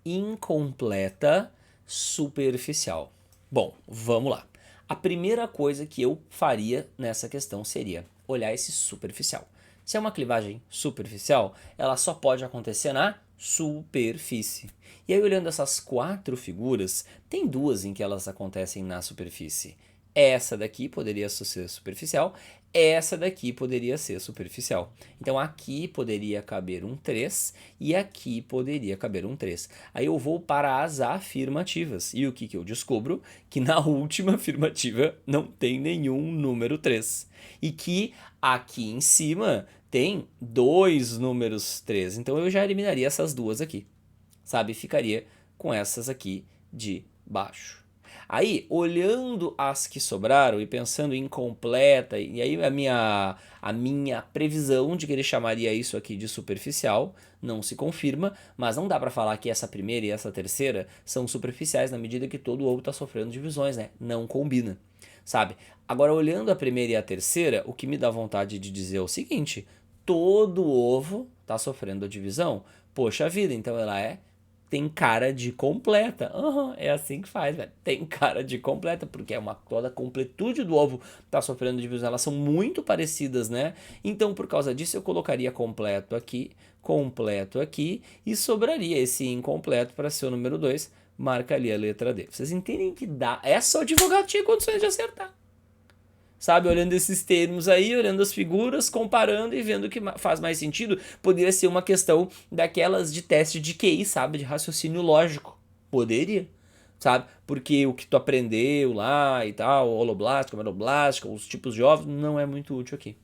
incompleta, superficial. Bom, vamos lá. A primeira coisa que eu faria nessa questão seria olhar esse superficial. Se é uma clivagem superficial, ela só pode acontecer na superfície. E aí, olhando essas 4 figuras, tem 2 em que elas acontecem na superfície. Essa daqui poderia ser superficial, essa daqui poderia ser superficial. Então aqui poderia caber um 3 e aqui poderia caber um 3. Aí eu vou para as afirmativas. E o que eu descubro? Que na última afirmativa não tem nenhum número 3. E que aqui em cima tem 2 números 3. Então eu já eliminaria essas 2 aqui, sabe? Ficaria com essas aqui de baixo. Aí, olhando as que sobraram e pensando em completa, e aí a minha previsão de que ele chamaria isso aqui de superficial não se confirma, mas não dá para falar que essa primeira e essa terceira são superficiais na medida que todo o ovo está sofrendo divisões, né? Não combina, sabe? Agora, olhando a primeira e a terceira, o que me dá vontade de dizer é o seguinte: todo ovo está sofrendo a divisão. Poxa vida, então ela tem cara de completa. É assim que faz, velho. Tem cara de completa, porque toda a completude do ovo tá sofrendo divisão. Elas são muito parecidas, né? Então, por causa disso, eu colocaria completo aqui e sobraria esse incompleto para ser o número 2. Marca ali a letra D. Vocês entendem que dá? É só o advogado tinha condições de acertar. Sabe, olhando esses termos aí, olhando as figuras, comparando e vendo o que faz mais sentido, poderia ser uma questão daquelas de teste de QI, sabe, de raciocínio lógico. Poderia, sabe, porque o que tu aprendeu lá e tal, holoblástica, meroblástica, os tipos de ovos, não é muito útil aqui.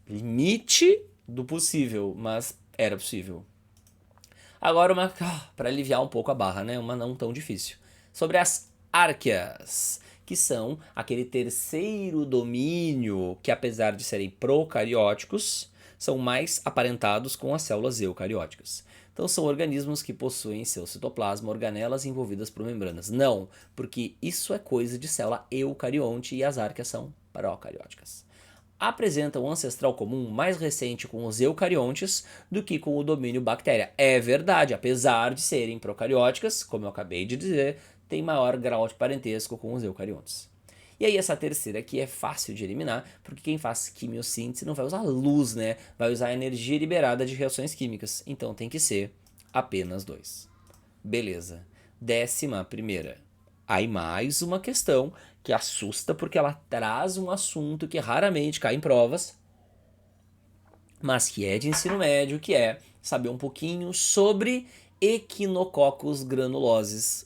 Limite do possível, mas era possível. Agora para aliviar um pouco a barra, né, uma não tão difícil. Sobre as árqueas, que são aquele terceiro domínio que, apesar de serem procarióticos, são mais aparentados com as células eucarióticas. Então são organismos que possuem em seu citoplasma organelas envolvidas por membranas. Não, porque isso é coisa de célula eucarionte e as árqueas são procarióticas. Apresentam um ancestral comum mais recente com os eucariontes do que com o domínio bactéria. É verdade, apesar de serem procarióticas, como eu acabei de dizer, tem maior grau de parentesco com os eucariontes. E aí essa terceira aqui é fácil de eliminar, porque quem faz quimiossíntese não vai usar luz, né? Vai usar a energia liberada de reações químicas. Então tem que ser apenas 2. Beleza. 11ª. Aí mais uma questão que assusta porque ela traz um assunto que raramente cai em provas, mas que é de ensino médio, que é saber um pouquinho sobre Echinococos granulosos,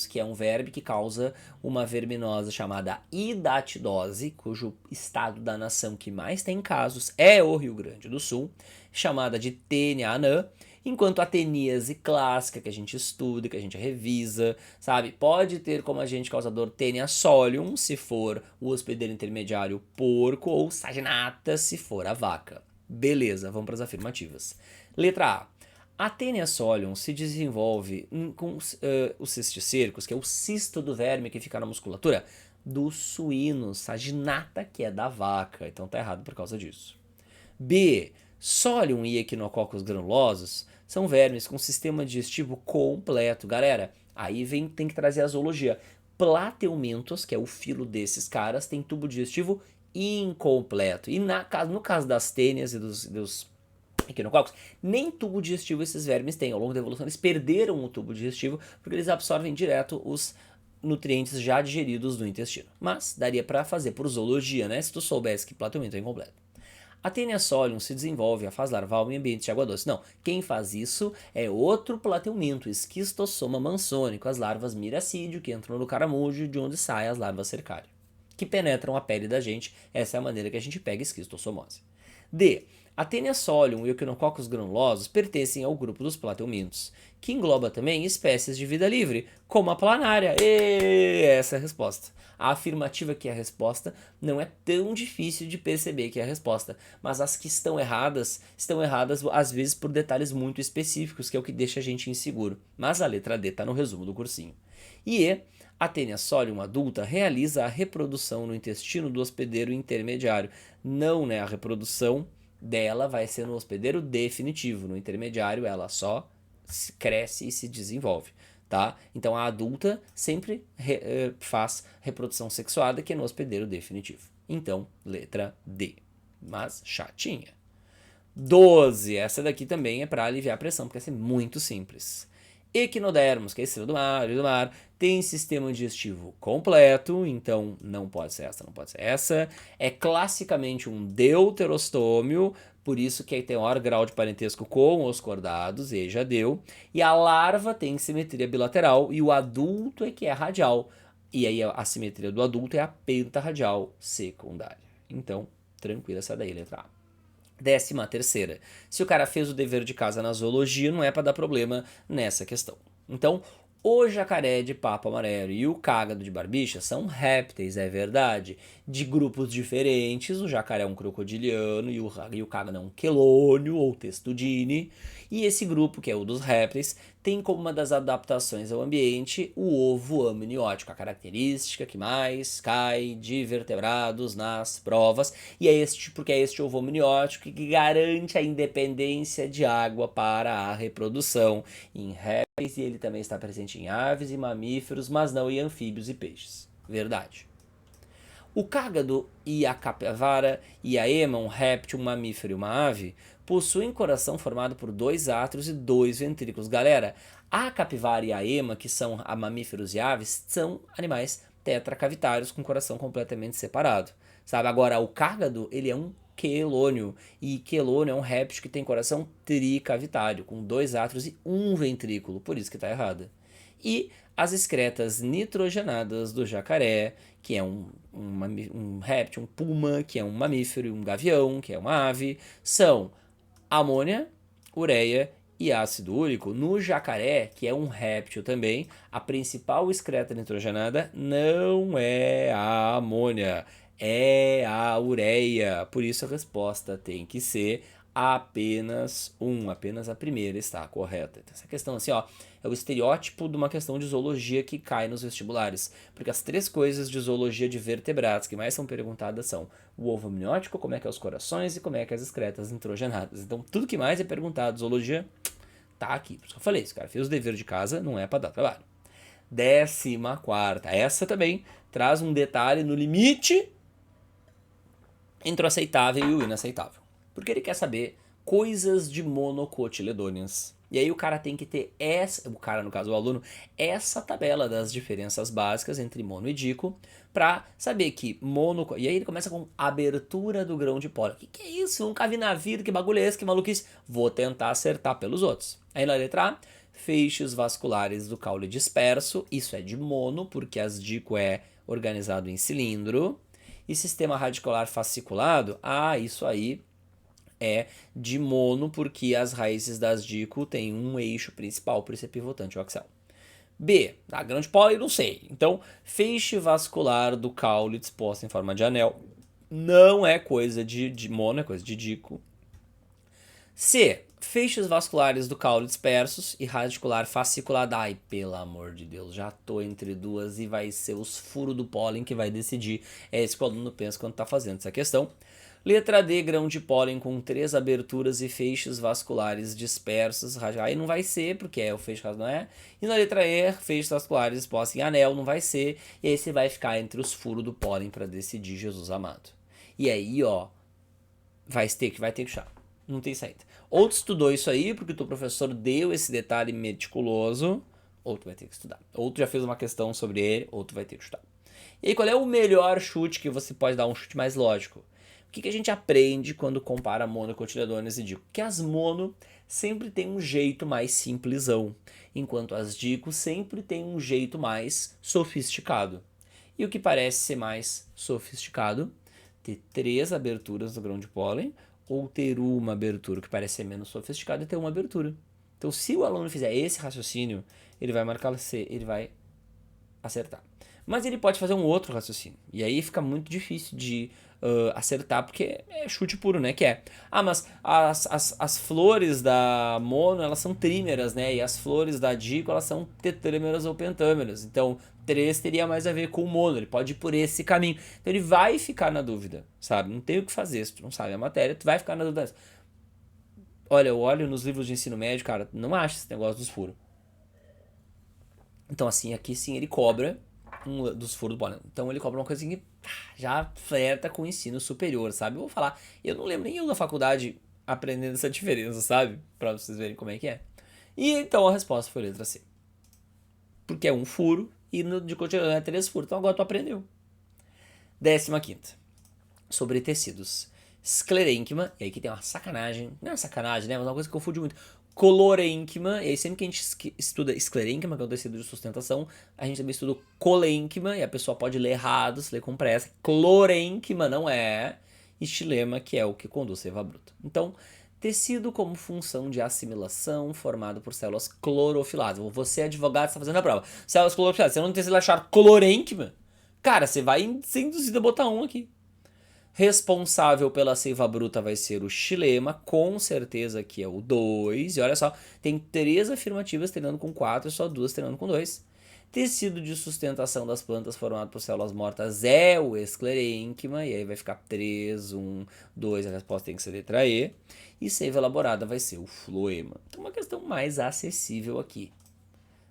que é um verme que causa uma verminose chamada hidatidose, cujo estado da nação que mais tem casos é o Rio Grande do Sul, chamada de tênia anã, enquanto a teníase clássica, que a gente estuda, que a gente revisa, sabe, pode ter como agente causador tênia solium, se for o hospedeiro intermediário porco, ou saginata, se for a vaca. Beleza, vamos para as afirmativas. Letra A. A tênia solium se desenvolve com os cisticercos, que é o cisto do verme que fica na musculatura, do suíno, saginata, que é da vaca. Então tá errado por causa disso. B. Solium e Echinococos granulosos são vermes com sistema digestivo completo. Galera, aí tem que trazer a zoologia. Plateumintos, que é o filo desses caras, tem tubo digestivo incompleto. E no caso das tênias e dos Echinococos, nem tubo digestivo esses vermes têm. Ao longo da evolução eles perderam o tubo digestivo porque eles absorvem direto os nutrientes já digeridos no intestino. Mas daria para fazer por zoologia, né? Se tu soubesse que Plateuminto é incompleto. A Taenia solium se desenvolve a fase larval em ambiente de água doce. Não, quem faz isso é outro plateuminto, Esquistossoma mansônico, as larvas miracídio, que entram no caramujo, de onde saem as larvas cercário, que penetram a pele da gente. Essa é a maneira que a gente pega esquistossomose. D. A Taenia solium e o Echinococcus granulosos pertencem ao grupo dos plateumintos, que engloba também espécies de vida livre, como a planária. E essa é a resposta. A afirmativa que é a resposta não é tão difícil de perceber que é a resposta, mas as que estão erradas às vezes por detalhes muito específicos, que é o que deixa a gente inseguro. Mas a letra D está no resumo do cursinho. E a Taenia solium adulta realiza a reprodução no intestino do hospedeiro intermediário. Não, né? A reprodução dela vai ser no hospedeiro definitivo. No intermediário ela só cresce e se desenvolve, tá? Então a adulta sempre faz reprodução sexuada, que é no hospedeiro definitivo. Então, letra D. Mas chatinha. 12. Essa daqui também é para aliviar a pressão, porque essa é muito simples. Equinodermos, que é a estrela do mar, tem sistema digestivo completo, então não pode ser essa, não pode ser essa. É classicamente um deuterostômio, por isso que tem maior grau de parentesco com os cordados, e aí já deu. E a larva tem simetria bilateral e o adulto é que é radial. E aí a simetria do adulto é a pentarradial secundária. Então, tranquila essa daí, letra A. 13ª. Se o cara fez o dever de casa na zoologia, não é para dar problema nessa questão. Então, o jacaré de papo amarelo e o cágado de barbicha são répteis, é verdade, de grupos diferentes. O jacaré é um crocodiliano e o cágado é um quelônio ou testudine. E esse grupo, que é o dos répteis, tem como uma das adaptações ao ambiente o ovo amniótico, a característica que mais cai de vertebrados nas provas. E é porque é este ovo amniótico que garante a independência de água para a reprodução em répteis, e ele também está presente em aves e mamíferos, mas não em anfíbios e peixes. Verdade. O cágado e a capivara e a ema, um réptil, um mamífero e uma ave, possuem coração formado por 2 átrios e 2 ventrículos. Galera, a capivara e a ema, que são mamíferos e aves, são animais tetracavitários com coração completamente separado. Sabe? Agora, o cágado, ele é um quelônio, e quelônio é um réptil que tem coração tricavitário, com 2 átrios e 1 ventrículo, por isso que está errada. E as excretas nitrogenadas do jacaré, que é um réptil, um puma, que é um mamífero, e um gavião, que é uma ave, são amônia, ureia e ácido úrico. No jacaré, que é um réptil também, a principal excreta nitrogenada não é a amônia, é a ureia. Por isso a resposta tem que ser apenas apenas a primeira está correta. Então, essa questão assim, ó, é o estereótipo de uma questão de zoologia que cai nos vestibulares, porque as 3 coisas de zoologia de vertebrados que mais são perguntadas são o ovo amniótico, como é que é os corações e como é que é as excretas nitrogenadas. Então tudo que mais é perguntado de zoologia tá aqui. Por isso que eu falei, se o cara fez o dever de casa, não é para dar trabalho. 14ª. Essa também traz um detalhe no limite entre o aceitável e o inaceitável. Porque ele quer saber coisas de monocotiledôneas. E aí o cara tem que ter no caso o aluno, essa tabela das diferenças básicas entre mono e dico, para saber que mono... E aí ele começa com abertura do grão de pólen. Que é isso? Nunca vi na vida, que bagulho é esse, que maluquice? Vou tentar acertar pelos outros. Aí na letra A, feixes vasculares do caule disperso, isso é de mono, porque as dico é organizado em cilindro. E sistema radicular fasciculado, isso aí é de mono, porque as raízes das dico têm um eixo principal, por isso é pivotante o axial. B, a grão de pólen, não sei. Então, feixe vascular do caule disposto em forma de anel não é coisa de mono, é coisa de dico. C, feixes vasculares do caule dispersos e radicular fasciculada. Ai, pelo amor de Deus, já tô entre duas e vai ser os furos do pólen que vai decidir. É isso que o aluno pensa quando tá fazendo essa questão. Letra D, grão de pólen com 3 aberturas e feixes vasculares dispersos. Aí não vai ser, porque o feixe não é. E na letra E, feixes vasculares dispostos em anel, não vai ser. E aí você vai ficar entre os furos do pólen para decidir, Jesus amado. E aí, ó, vai ter que chutar. Não tem saída. Ou tu estudou isso aí, porque o teu professor deu esse detalhe meticuloso, ou tu vai ter que estudar. Ou tu já fez uma questão sobre ele, ou tu vai ter que chutar. E aí, qual é o melhor chute que você pode dar? Um chute mais lógico. O que a gente aprende quando compara mono e cotiledones e dico? Que as mono sempre tem um jeito mais simplesão, enquanto as dico sempre tem um jeito mais sofisticado. E o que parece ser mais sofisticado? Ter 3 aberturas do grão de pólen ou ter uma abertura, que parece ser menos sofisticado, e ter uma abertura. Então, se o aluno fizer esse raciocínio, ele vai marcar C, ele vai acertar. Mas ele pode fazer um outro raciocínio. E aí fica muito difícil de acertar, porque é chute puro, né? Que é, mas as flores da mono, elas são trímeras, né? E as flores da dico, elas são tetrâmeras ou pentâmeras. Então, 3 teria mais a ver com o mono. Ele pode ir por esse caminho. Então, ele vai ficar na dúvida, sabe? Não tem o que fazer. Se tu não sabe a matéria, tu vai ficar na dúvida. Olha, eu olho nos livros de ensino médio, cara, não acha esse negócio dos furos. Então, assim, aqui sim ele cobra dos furos do pólen. Então, ele cobra uma coisinha que já flerta com o ensino superior, sabe? Eu vou falar, eu não lembro nem eu da faculdade aprendendo essa diferença, sabe? Pra vocês verem como é que é. E então a resposta foi letra C. Porque é um furo e no de cotidiano é 3 furos. Então agora tu aprendeu. 15ª. Sobre tecidos. Esclerênquima, e aí que tem uma sacanagem, não é uma sacanagem, né? Mas uma coisa que confunde muito. Colorênquima, e aí sempre que a gente estuda esclerênquima, que é o tecido de sustentação, a gente também estuda colênquima, e a pessoa pode ler errado, se ler com pressa. Clorênquima não é, e xilema, que é o que conduz a seiva bruta. Então, tecido como função de assimilação formado por células clorofiladas. Você, advogado, está fazendo a prova. Células clorofiladas, você não tem que achar colorênquima, cara, você vai ser induzido a botar um aqui. Responsável pela seiva bruta vai ser o xilema, com certeza que é o 2. E olha só, tem 3 afirmativas treinando com 4 e só 2 treinando com 2. Tecido de sustentação das plantas formado por células mortas é o esclerênquima, e aí vai ficar 3, 1, 2, a resposta tem que ser letra E. E seiva elaborada vai ser o floema. Então, uma questão mais acessível aqui.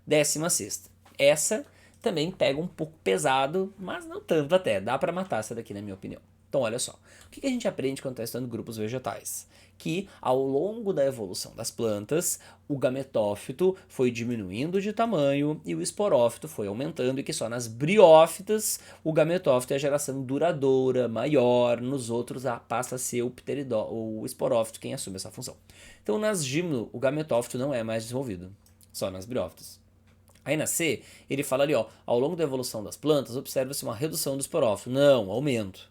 16ª. Essa também pega um pouco pesado, mas não tanto até. Dá para matar essa daqui, na minha opinião. Então, olha só. O que a gente aprende quando está estudando grupos vegetais? Que ao longo da evolução das plantas, o gametófito foi diminuindo de tamanho e o esporófito foi aumentando, e que só nas briófitas o gametófito é a geração duradoura, maior. Nos outros passa a ser o esporófito quem assume essa função. Então, nas gimno, o gametófito não é mais desenvolvido, só nas briófitas. Aí na C, ele fala ali, ao longo da evolução das plantas, observa-se uma redução do esporófito. Não, aumento.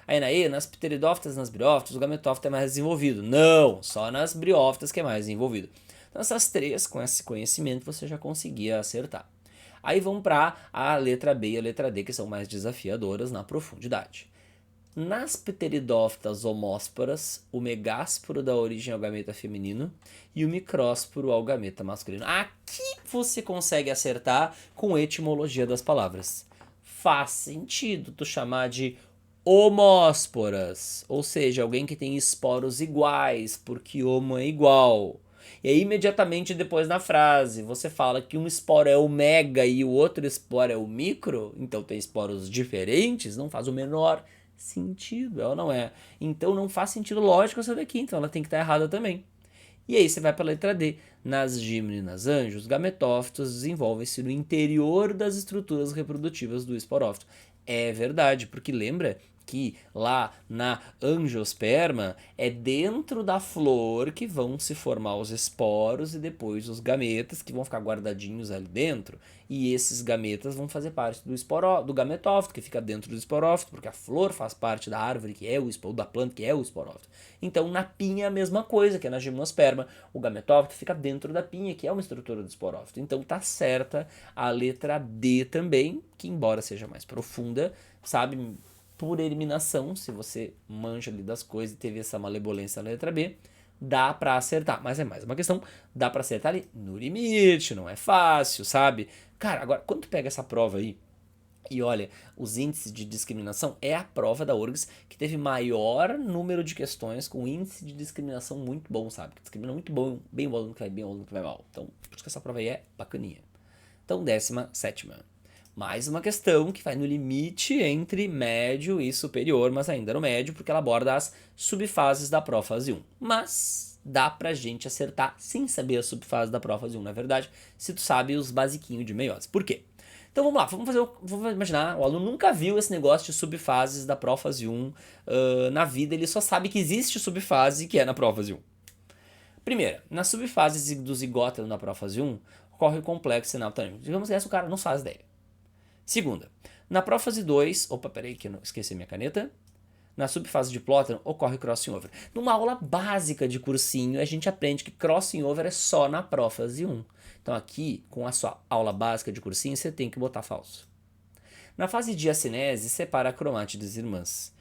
Aí na E, nas pteridófitas e nas briófitas, o gametófito é mais desenvolvido. Não, só nas briófitas que é mais desenvolvido. Então essas 3, com esse conhecimento, você já conseguia acertar. Aí vamos para a letra B e a letra D, que são mais desafiadoras na profundidade. Nas pteridófitas homósporas, o megásporo dá origem ao gameta feminino e o micrósporo ao gameta masculino. Aqui você consegue acertar com etimologia das palavras. Faz sentido tu chamar de homósporas, ou seja, alguém que tem esporos iguais, porque homo é igual. E aí, imediatamente depois na frase, você fala que um esporo é o mega e o outro esporo é o micro, então tem esporos diferentes, não faz o menor sentido, ela não é. Então não faz sentido lógico essa daqui, então ela tem que estar errada também. E aí você vai para a letra D. Nas gimno e nas anjo, os gametófitos desenvolvem-se no interior das estruturas reprodutivas do esporófito. É verdade, porque lembra que lá na angiosperma é dentro da flor que vão se formar os esporos e depois os gametas que vão ficar guardadinhos ali dentro, e esses gametas vão fazer parte do gametófito, que fica dentro do esporófito, porque a flor faz parte da árvore que é da planta que é o esporófito. Então na pinha é a mesma coisa, que é na gimnosperma, o gametófito fica dentro da pinha, que é uma estrutura do esporófito. Então tá certa a letra D também, que embora seja mais profunda, sabe, por eliminação, se você manja ali das coisas e teve essa malevolência na letra B, dá pra acertar. Mas é mais uma questão, dá pra acertar ali no limite, não é fácil, sabe? Cara, agora, quando tu pega essa prova aí, e olha, os índices de discriminação é a prova da URGS que teve maior número de questões com índice de discriminação muito bom, sabe? Que discrimina muito bom, bem o aluno que vai bem, o aluno que vai mal. Então, por isso que essa prova aí é bacaninha. Então, 17ª. Mais uma questão que vai no limite entre médio e superior, mas ainda no médio, porque ela aborda as subfases da prófase 1. Mas dá pra gente acertar sem saber a subfase da prófase 1, na verdade, se tu sabe os basiquinhos de meiose. Por quê? Então vamos lá, vamos imaginar, o aluno nunca viu esse negócio de subfases da prófase 1 na vida, ele só sabe que existe subfase que é na prófase 1. Primeira, na subfase do zigóteno da prófase 1, ocorre o complexo sinaptônico. Digamos que essa o cara não faz ideia. Segunda, na prófase 2, opa, peraí que eu não esqueci minha caneta. Na subfase de plótano ocorre crossing over. Numa aula básica de cursinho, a gente aprende que crossing over é só na prófase 1. Então aqui, com a sua aula básica de cursinho, você tem que botar falso. Na fase de acinese, separa a cromátides irmãs.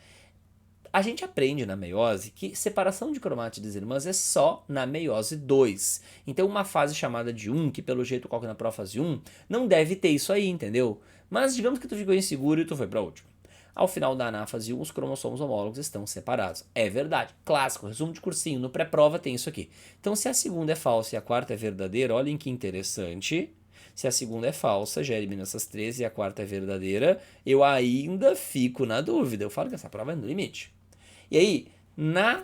A gente aprende na meiose que separação de cromátides irmãs é só na meiose 2. Então uma fase chamada de 1, que pelo jeito ocorre na prófase 1, não deve ter isso aí, entendeu? Mas digamos que tu ficou inseguro e tu foi pra última. Ao final da anáfase 1, os cromossomos homólogos estão separados. É verdade. Clássico, resumo de cursinho, no pré-prova tem isso aqui. Então se a segunda é falsa e a quarta é verdadeira, olhem que interessante. Se a segunda é falsa, já elimina essas três e a quarta é verdadeira, eu ainda fico na dúvida. Eu falo que essa prova é no limite. E aí, na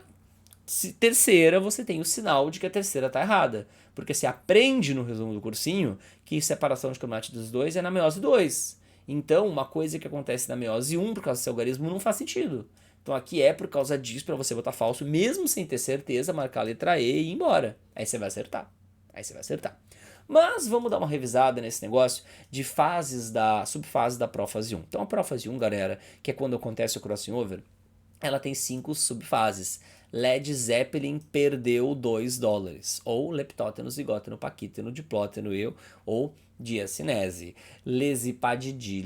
terceira, você tem o sinal de que a terceira está errada. Porque você aprende no resumo do cursinho que separação de cromátides 2 é na meiose 2. Então, uma coisa que acontece na meiose 1 por causa desse algarismo não faz sentido. Então, aqui é por causa disso, para você botar falso, mesmo sem ter certeza, marcar a letra E e ir embora. Aí você vai acertar. Mas vamos dar uma revisada nesse negócio de subfase da prófase 1. Então, a prófase 1, galera, que é quando acontece o crossing over, ela tem 5 subfases. Led Zeppelin perdeu $2. Ou leptóteno, zigóteno, paquíteno, diplóteno, ou diacinese. Lesipadidi,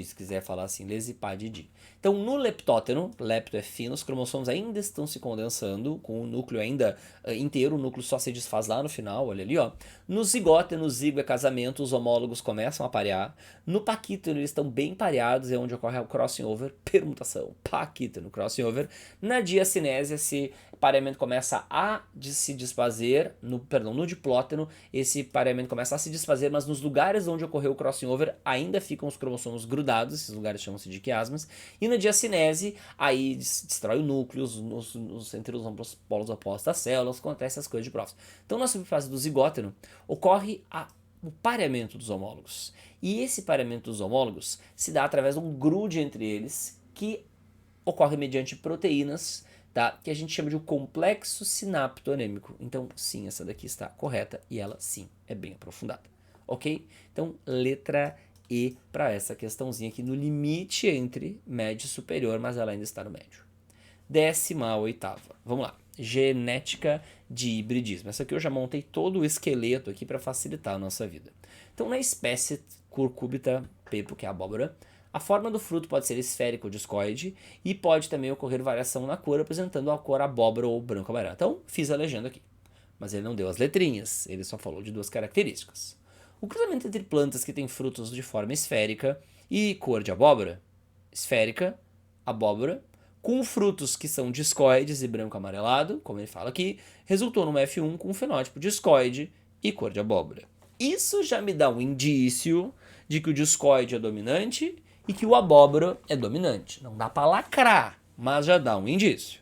se quiser falar assim, lesipadidi. Então, no leptóteno, lepto é fino, os cromossomos ainda estão se condensando, com o núcleo ainda inteiro, o núcleo só se desfaz lá no final, olha ali, ó. No zigóteno, zigo é casamento, os homólogos começam a parear. No paquíteno, eles estão bem pareados, é onde ocorre o crossing over, permutação, paquíteno, crossing over. Na diacinese, esse pareamento começa a se desfazer, no diplóteno, esse pareamento começa a se desfazer, mas nos lugares onde ocorreu o crossing over ainda ficam os cromossomos grudados, esses lugares chamam-se de quiasmas, e na diacinese aí destrói o núcleo, entre os polos opostos das células, acontece as coisas de próximo. Então na subfase do zigóteno ocorre o pareamento dos homólogos, e esse pareamento dos homólogos se dá através de um grude entre eles, que ocorre mediante proteínas, tá? Que a gente chama de um complexo sinaptonêmico. Então, sim, essa daqui está correta e ela, sim, é bem aprofundada. Ok? Então, letra E para essa questãozinha aqui no limite entre médio e superior, mas ela ainda está no médio. 18ª. Vamos lá. Genética de hibridismo. Essa aqui eu já montei todo o esqueleto aqui para facilitar a nossa vida. Então, na espécie Cucurbita pepo, que é a abóbora, a forma do fruto pode ser esférica ou discoide e pode também ocorrer variação na cor, apresentando a cor abóbora ou branco amarelo. Então, fiz a legenda aqui. Mas ele não deu as letrinhas, ele só falou de duas características. O cruzamento entre plantas que têm frutos de forma esférica e cor de abóbora, esférica, abóbora, com frutos que são discoides e branco amarelado, como ele fala aqui, resultou numa F1 com fenótipo discoide e cor de abóbora. Isso já me dá um indício de que o discoide é dominante e que o abóbora é dominante. Não dá para lacrar, mas já dá um indício.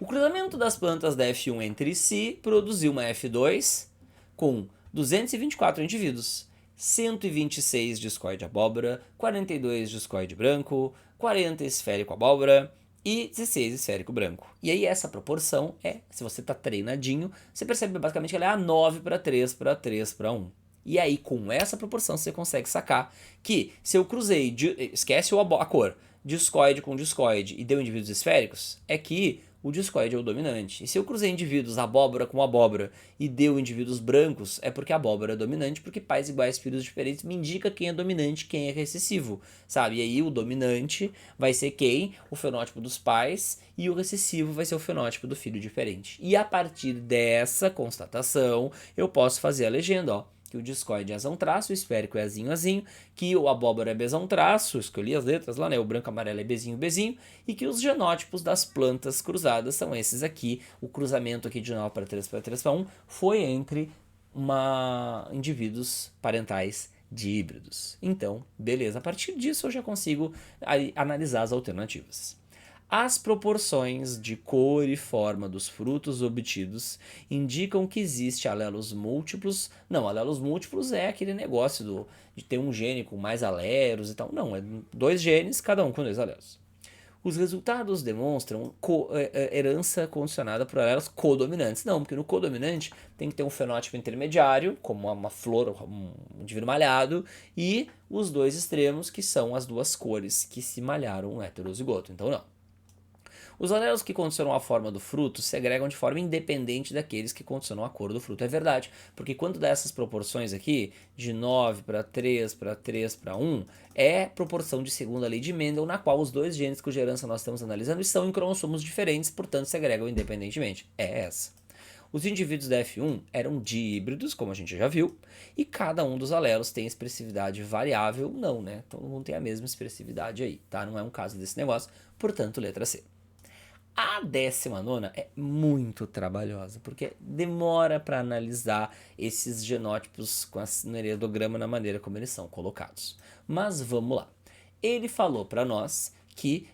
O cruzamento das plantas da F1 entre si produziu uma F2 com 224 indivíduos, 126 discoide abóbora, 42 discoide branco, 40 esférico abóbora e 16 esférico branco. E aí essa proporção se você está treinadinho, você percebe basicamente que ela é 9 para 3 para 3 para 1. E aí, com essa proporção, você consegue sacar que se eu cruzei, esquece a cor, discoide com discoide e deu indivíduos esféricos, é que o discoide é o dominante. E se eu cruzei indivíduos abóbora com abóbora e deu indivíduos brancos, é porque a abóbora é dominante, porque pais iguais, filhos diferentes, me indica quem é dominante, quem é recessivo, sabe? E aí o dominante vai ser quem? O fenótipo dos pais, e o recessivo vai ser o fenótipo do filho diferente. E a partir dessa constatação, eu posso fazer a legenda, ó. Que o discoide é azão traço, o esférico é azinho, azinho, que o abóbora é bezão traço, escolhi as letras lá, né? O branco amarelo é bezinho, bezinho, e que os genótipos das plantas cruzadas são esses aqui. O cruzamento aqui de 9 para 3 para 3 para 1 foi entre indivíduos parentais de híbridos. Então, beleza, a partir disso eu já consigo analisar as alternativas. As proporções de cor e forma dos frutos obtidos indicam que existe alelos múltiplos. Não, alelos múltiplos é aquele negócio de ter um gene com mais alelos e tal. Não, é 2 genes, cada um com 2 alelos. Os resultados demonstram herança condicionada por alelos codominantes. Não, porque no codominante tem que ter um fenótipo intermediário, como uma flor, um indivíduo malhado, e os 2 extremos, que são as 2 cores que se malharam um heterozigoto. Então, não. Os alelos que condicionam a forma do fruto se agregam de forma independente daqueles que condicionam a cor do fruto. É verdade, porque quando dá essas proporções aqui, de 9 para 3 para 3 para 1, é proporção de segunda lei de Mendel, na qual os 2 genes cuja herança nós estamos analisando estão em cromossomos diferentes, portanto se agregam independentemente. É essa. Os indivíduos da F1 eram díbridos, como a gente já viu, e cada um dos alelos tem expressividade variável, não, né? Todo mundo tem a mesma expressividade aí, tá? Não é um caso desse negócio, portanto, letra C. A 19ª é muito trabalhosa, porque demora para analisar esses genótipos no heredograma na maneira como eles são colocados. Mas vamos lá. Ele falou para nós que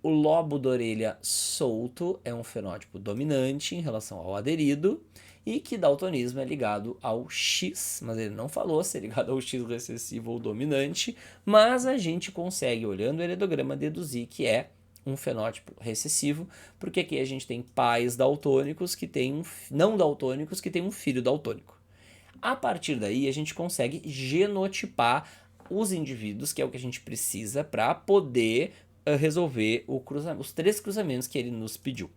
o lobo da orelha solto é um fenótipo dominante em relação ao aderido e que daltonismo é ligado ao X, mas ele não falou se é ligado ao X recessivo ou dominante, mas a gente consegue, olhando o heredograma, deduzir que é um fenótipo recessivo, porque aqui a gente tem pais daltônicos que têm não daltônicos que têm um filho daltônico. A partir daí a gente consegue genotipar os indivíduos, que é o que a gente precisa para poder resolver os 3 cruzamentos que ele nos pediu.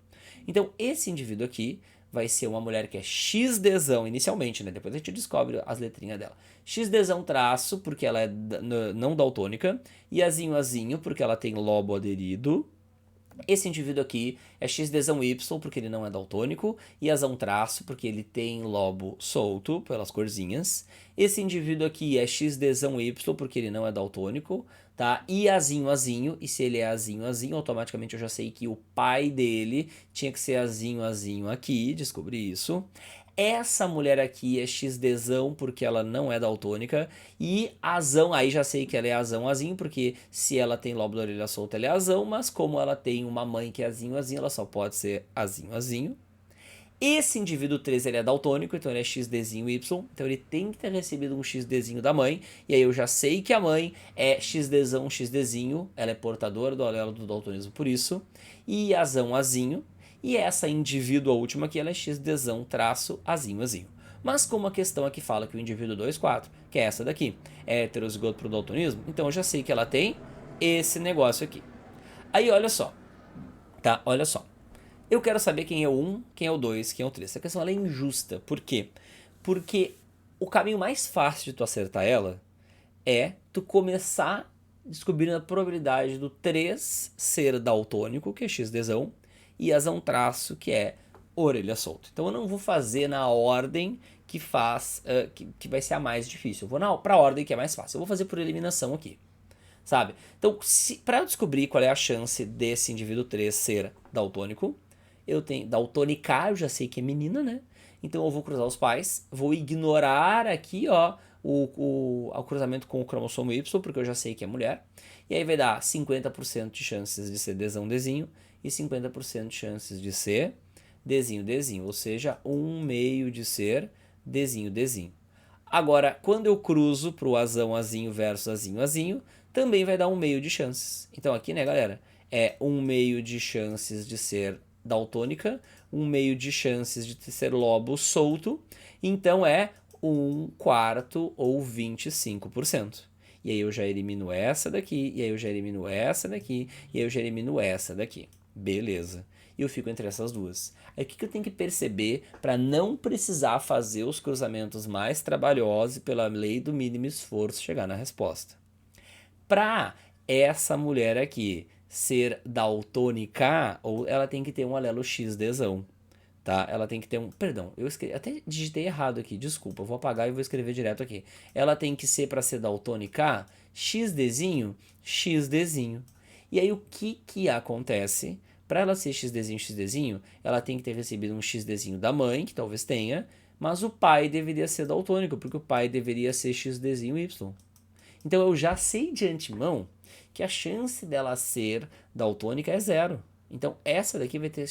Então esse indivíduo aqui vai ser uma mulher que é XDzão inicialmente, né? Depois a gente descobre as letrinhas dela. XDzão traço, porque ela é não daltônica, e azinho azinho, porque ela tem lobo aderido. Esse indivíduo aqui é XDzão Y, porque ele não é daltônico, e azão traço, porque ele tem lobo solto, pelas corzinhas. Esse indivíduo aqui é XDzão Y, porque ele não é daltônico, tá? E azinho azinho, e se ele é azinho azinho, automaticamente eu já sei que o pai dele tinha que ser azinho azinho aqui, descobri isso. Essa mulher aqui é XDzão porque ela não é daltônica. E azão, aí já sei que ela é azão azinho, porque se ela tem lobo da orelha solta, ela é azão. Mas como ela tem uma mãe que é azinho azinho, ela só pode ser azinho azinho. Esse indivíduo 3 ele é daltônico, então ele é XDzinho Y. Então ele tem que ter recebido um XDzinho da mãe. E aí eu já sei que a mãe é XDzão XDzinho. Ela é portadora do alelo do daltonismo por isso. E azão azinho. E essa indivídua última aqui, ela é XDzão traço azinho azinho. Mas como a questão aqui fala que o indivíduo 2, 4, que é essa daqui, é heterozigoto pro daltonismo, então eu já sei que ela tem esse negócio aqui. Aí olha só, tá? Olha só. Eu quero saber quem é o 1, quem é o 2, quem é o 3. Essa questão ela é injusta. Por quê? Porque o caminho mais fácil de tu acertar ela é tu começar descobrindo a probabilidade do 3 ser daltônico, que é XDzão, e azão traço, que é orelha solta. Então eu não vou fazer na ordem que faz, que vai ser a mais difícil. Eu vou para a ordem que é mais fácil. Eu vou fazer por eliminação aqui, sabe? Então, para eu descobrir qual é a chance desse indivíduo 3 ser daltônico, eu tenho daltônica, eu já sei que é menina, né? Então eu vou cruzar os pais, vou ignorar aqui, ó, o cruzamento com o cromossomo Y, porque eu já sei que é mulher. E aí vai dar 50% de chances de ser Dzão Dzinho e 50% de chances de ser Dzinho Dzinho, ou seja, 1/2 de ser Dzinho Dzinho. Agora, quando eu cruzo para o azão azinho versus azinho azinho, também vai dar 1/2 de chances. Então aqui, né, galera, é 1/2 de chances de ser daltônica, 1/2 de chances de ser lobo solto, então é 1/4 ou 25%. E aí eu já elimino essa daqui, e aí eu já elimino essa daqui, e aí eu já elimino essa daqui. Beleza. E eu fico entre essas duas. Aí o que eu tenho que perceber para não precisar fazer os cruzamentos mais trabalhosos e pela lei do mínimo esforço chegar na resposta? Para essa mulher aqui ser daltônica, ou ela tem que ter um alelo XDzão, tá? Ela tem que ter um... Perdão, eu até digitei errado aqui, desculpa, eu vou apagar e vou escrever direto aqui. Ela tem que ser, para ser daltônica, XDzinho, XDzinho. E aí o que acontece? Para ela ser XDzinho, XDzinho, ela tem que ter recebido um XDzinho da mãe, que talvez tenha, mas o pai deveria ser daltônico, porque o pai deveria ser XDzinho Y. Então eu já sei de antemão que a chance dela ser daltônica é zero. Então, essa daqui vai ter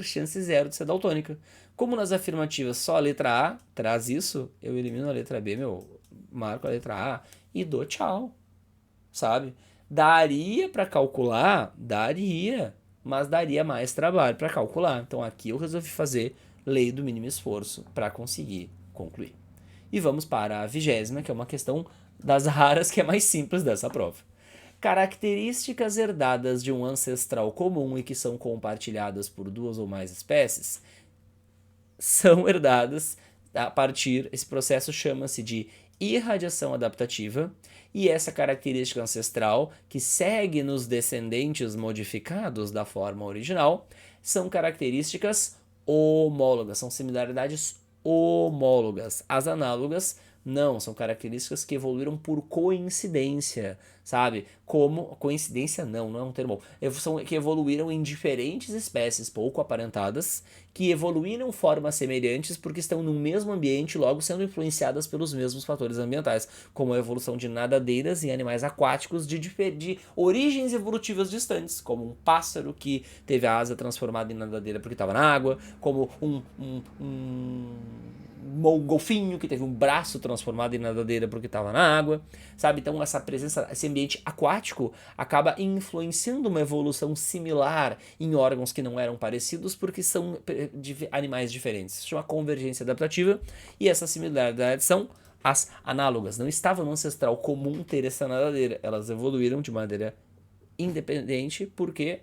chance zero de ser daltônica. Como nas afirmativas só a letra A traz isso, eu elimino a letra B, marco a letra A e dou tchau, sabe? Daria para calcular? Daria, mas daria mais trabalho para calcular. Então, aqui eu resolvi fazer lei do mínimo esforço para conseguir concluir. E vamos para a 20ª, que é uma questão das raras que é mais simples dessa prova. Características herdadas de um ancestral comum e que são compartilhadas por duas ou mais espécies são herdadas a partir, esse processo chama-se de irradiação adaptativa, e essa característica ancestral que segue nos descendentes modificados da forma original são características homólogas, são similaridades homólogas. As análogas não, são características que evoluíram por coincidência, sabe? Como coincidência não é um termo bom. São que evoluíram em diferentes espécies pouco aparentadas, que evoluíram formas semelhantes porque estão no mesmo ambiente, logo sendo influenciadas pelos mesmos fatores ambientais, como a evolução de nadadeiras e animais aquáticos de origens evolutivas distantes, como um pássaro que teve a asa transformada em nadadeira porque estava na água, como um golfinho que teve um braço transformado em nadadeira porque estava na água, sabe? Então essa presença, esse ambiente aquático acaba influenciando uma evolução similar em órgãos que não eram parecidos porque são de animais diferentes. Isso chama convergência adaptativa, e essas similaridades são as análogas. Não estava no ancestral comum ter essa nadadeira, elas evoluíram de maneira independente porque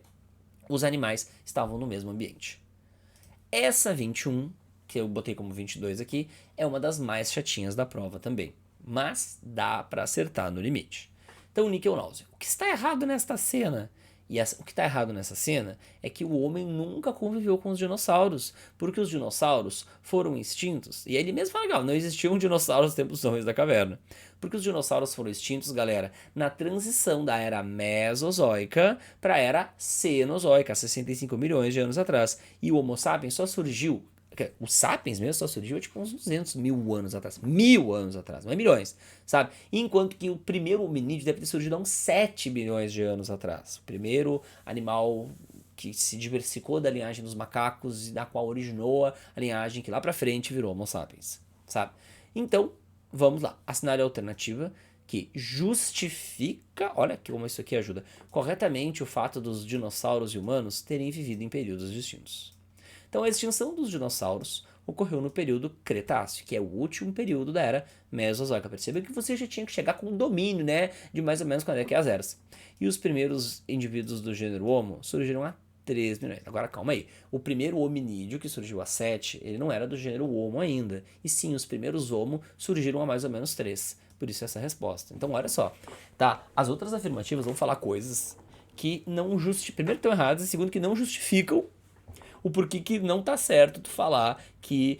os animais estavam no mesmo ambiente. Essa 21, que eu botei como 22 aqui, é uma das mais chatinhas da prova também, mas dá para acertar no limite. Então, níquel náusea. O que está errado nesta cena? O que está errado nessa cena é que o homem nunca conviveu com os dinossauros, porque os dinossauros foram extintos. E ele mesmo fala, não existiam dinossauros no tempo dos homens da caverna. Porque os dinossauros foram extintos, galera, na transição da era mesozoica para a era cenozoica, há 65 milhões de anos atrás. E o Homo sapiens só surgiu, o Sapiens mesmo só surgiu tipo uns 200 mil anos atrás. 1000 anos atrás, não é milhões, sabe? Enquanto que o primeiro hominídeo deve ter surgido há uns 7 bilhões de anos atrás. O primeiro animal que se diversificou da linhagem dos macacos e da qual originou a linhagem que lá pra frente virou Homo sapiens, sabe? Então, vamos lá. Assinale a alternativa que justifica, olha como isso aqui ajuda, corretamente o fato dos dinossauros e humanos terem vivido em períodos distintos. Então, a extinção dos dinossauros ocorreu no período Cretáceo, que é o último período da era Mesozoica. Perceba que você já tinha que chegar com um domínio, né, de mais ou menos quando é que é as eras. E os primeiros indivíduos do gênero Homo surgiram há 3 milhões. Agora, calma aí. O primeiro hominídeo, que surgiu há 7, ele não era do gênero Homo ainda. E sim, os primeiros Homo surgiram há mais ou menos 3. Por isso essa resposta. Então, olha só. Tá? As outras afirmativas vão falar coisas que não justificam. Primeiro, estão erradas, e segundo, que não justificam o porquê que não tá certo tu falar que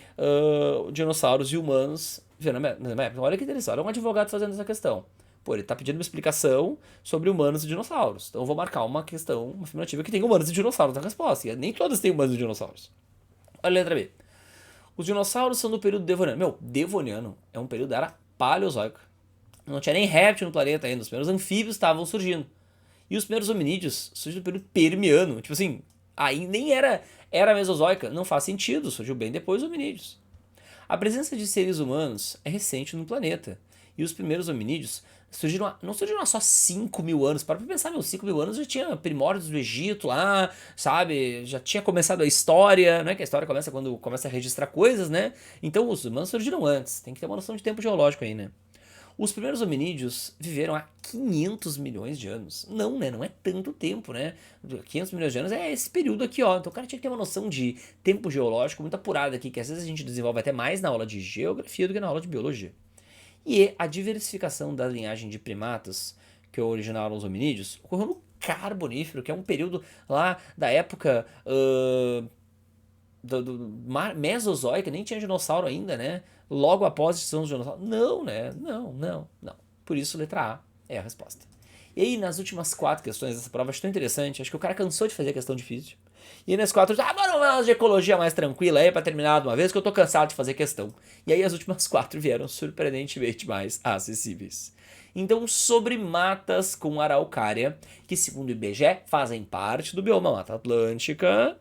dinossauros e humanos viveram na mesma época. Olha que interessante, olha um advogado fazendo essa questão. Pô, ele tá pedindo uma explicação sobre humanos e dinossauros. Então eu vou marcar uma questão, uma afirmativa que tem humanos e dinossauros na resposta. E nem todas têm humanos e dinossauros. Olha a letra B. Os dinossauros são do período devoniano. Devoniano é um período da era paleozoica. Não tinha nem réptil no planeta ainda. Os primeiros anfíbios estavam surgindo. E os primeiros hominídeos surgiram no período permiano. Tipo assim, aí nem era mesozoica. Não faz sentido, surgiu bem depois dos hominídeos. A presença de seres humanos é recente no planeta. E os primeiros hominídeos não surgiram há só 5 mil anos. Para pensar, 5 mil anos já tinha primórdios do Egito lá, sabe? Já tinha começado a história, não é que a história começa quando começa a registrar coisas, né? Então os humanos surgiram antes. Tem que ter uma noção de tempo geológico aí, né? Os primeiros hominídeos viveram há 500 milhões de anos. Não, né? Não é tanto tempo, né? 500 milhões de anos é esse período aqui, ó. Então o cara tinha que ter uma noção de tempo geológico muito apurada aqui, que às vezes a gente desenvolve até mais na aula de geografia do que na aula de biologia. E a diversificação da linhagem de primatas que originaram os hominídeos ocorreu no Carbonífero, que é um período lá da época do Mesozoica, nem tinha dinossauro ainda, né? Logo após a extinção dos dinossauros. Não, né? Não. Por isso, letra A é a resposta. E aí, nas últimas 4 questões dessa prova, acho tão interessante. Acho que o cara cansou de fazer questão difícil. E nesse 4, agora uma de ecologia mais tranquila aí pra terminar de uma vez que eu tô cansado de fazer questão. E aí as últimas 4 vieram surpreendentemente mais acessíveis. Então, sobre matas com araucária, que segundo o IBGE fazem parte do bioma Mata Atlântica,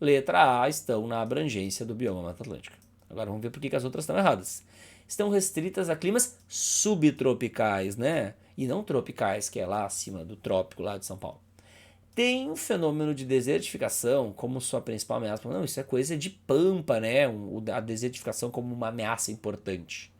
letra A, estão na abrangência do bioma Mata Atlântica. Agora vamos ver por que as outras estão erradas. Estão restritas a climas subtropicais, né? E não tropicais, que é lá acima do trópico, lá de São Paulo. Tem um fenômeno de desertificação como sua principal ameaça. Não, isso é coisa de pampa, né? A desertificação como uma ameaça importante.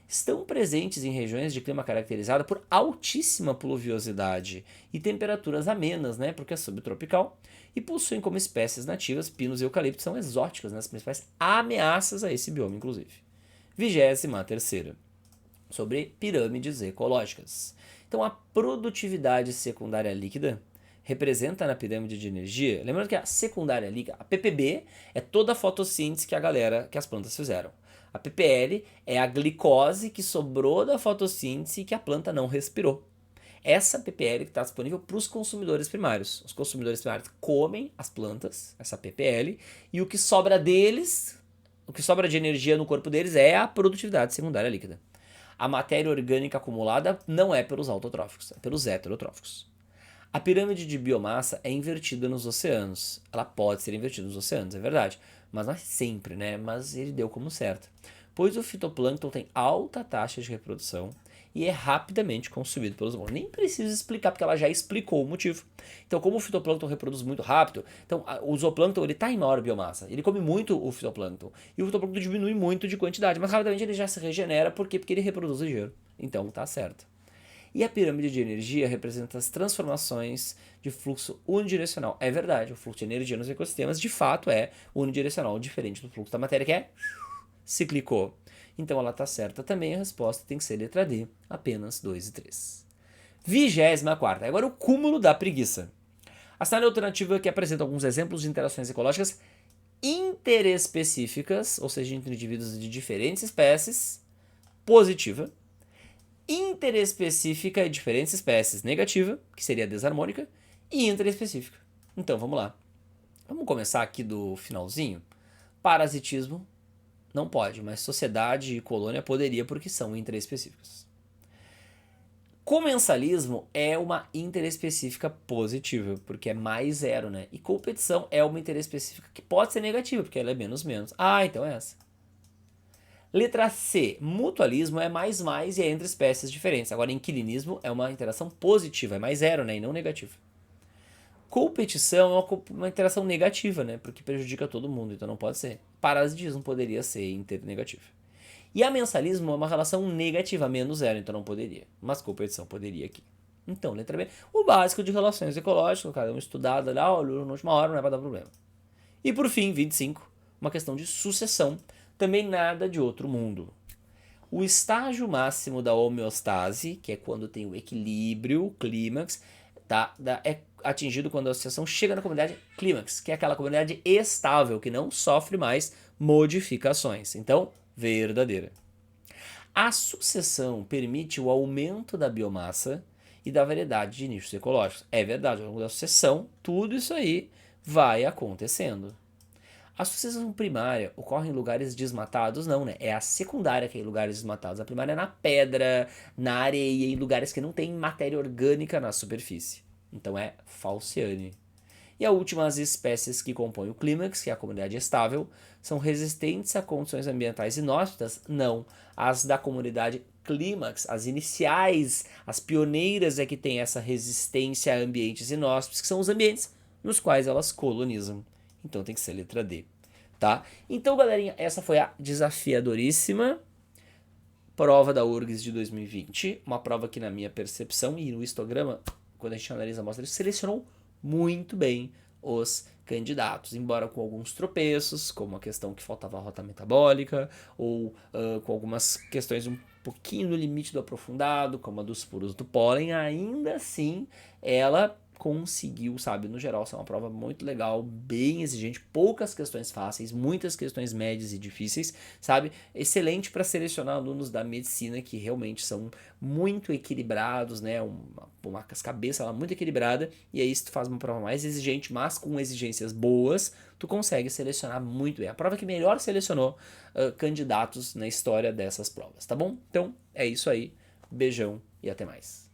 Estão presentes em regiões de clima caracterizado por altíssima pluviosidade e temperaturas amenas, né? Porque é subtropical. E possuem como espécies nativas pinos e eucaliptos, são exóticas, né? As principais ameaças a esse bioma, inclusive. 23ª, sobre pirâmides ecológicas. Então, a produtividade secundária líquida representa na pirâmide de energia, lembrando que a secundária líquida, a PPB, é toda a fotossíntese que as plantas fizeram. A PPL é a glicose que sobrou da fotossíntese e que a planta não respirou. Essa PPL que está disponível para os consumidores primários. Os consumidores primários comem as plantas, essa PPL, e o que sobra deles, o que sobra de energia no corpo deles é a produtividade secundária líquida. A matéria orgânica acumulada não é pelos autotróficos, é pelos heterotróficos. A pirâmide de biomassa é invertida nos oceanos. Ela pode ser invertida nos oceanos, é verdade. Mas não é sempre, né? Mas ele deu como certo. Pois o fitoplâncton tem alta taxa de reprodução e é rapidamente consumido pelos humanos. Nem preciso explicar, porque ela já explicou o motivo. Então, como o fitoplâncton reproduz muito rápido, então o zooplâncton está em maior biomassa. Ele come muito o fitoplâncton. E o fitoplâncton diminui muito de quantidade, mas rapidamente ele já se regenera. Por quê? Porque ele reproduz ligeiro. Então, tá certo. E a pirâmide de energia representa as transformações de fluxo unidirecional. É verdade, o fluxo de energia nos ecossistemas de fato é unidirecional, diferente do fluxo da matéria que é cíclico. Então ela está certa também, a resposta tem que ser letra D, apenas 2 e 3. 24ª, agora o cúmulo da preguiça. A cenário alternativa que apresenta alguns exemplos de interações ecológicas interespecíficas, ou seja, entre indivíduos de diferentes espécies, positiva. Interespecífica e diferentes espécies, negativa, que seria desarmônica, e interespecífica. Então, vamos lá. Vamos começar aqui do finalzinho. Parasitismo não pode, mas sociedade e colônia poderia porque são interespecíficas. Comensalismo é uma interespecífica positiva, porque é mais zero, né? E competição é uma interespecífica que pode ser negativa, porque ela é menos menos. Ah, então é essa. Letra C, mutualismo é mais e é entre espécies diferentes. Agora, inquilinismo é uma interação positiva, é mais zero, né, e não negativa. Competição é uma interação negativa, né, porque prejudica todo mundo, então não pode ser. Parasitismo poderia ser internegativo. E amensalismo é uma relação negativa, menos zero, então não poderia. Mas competição poderia aqui. Então, letra B, o básico de relações ecológicas, cada um estudado lá, olhou na última hora, não é para dar problema. E por fim, 25, uma questão de sucessão, também nada de outro mundo. O estágio máximo da homeostase, que é quando tem o equilíbrio, o clímax, é atingido quando a associação chega na comunidade clímax, que é aquela comunidade estável, que não sofre mais modificações. Então, verdadeira. A sucessão permite o aumento da biomassa e da variedade de nichos ecológicos. É verdade, ao longo da sucessão, tudo isso aí vai acontecendo. A sucessão primária ocorre em lugares desmatados? Não, né? É a secundária que é em lugares desmatados. A primária é na pedra, na areia, em lugares que não tem matéria orgânica na superfície. Então é falciane. E a última, as espécies que compõem o clímax, que é a comunidade estável, são resistentes a condições ambientais inóspitas? Não. As da comunidade clímax, as iniciais, as pioneiras é que têm essa resistência a ambientes inóspitos, que são os ambientes nos quais elas colonizam. Então tem que ser letra D, tá? Então, galerinha, essa foi a desafiadoríssima prova da URGS de 2020. Uma prova que, na minha percepção e no histograma, quando a gente analisa a amostra, ele selecionou muito bem os candidatos, embora com alguns tropeços, como a questão que faltava a rota metabólica, ou com algumas questões um pouquinho no limite do aprofundado, como a dos furos do pólen, ainda assim ela conseguiu, sabe? No geral, essa é uma prova muito legal, bem exigente, poucas questões fáceis, muitas questões médias e difíceis, sabe? Excelente para selecionar alunos da medicina que realmente são muito equilibrados, né? Uma cabeça lá muito equilibrada, e aí se tu faz uma prova mais exigente, mas com exigências boas, tu consegue selecionar muito bem. A prova que melhor selecionou candidatos na história dessas provas, tá bom? Então, é isso aí. Beijão e até mais.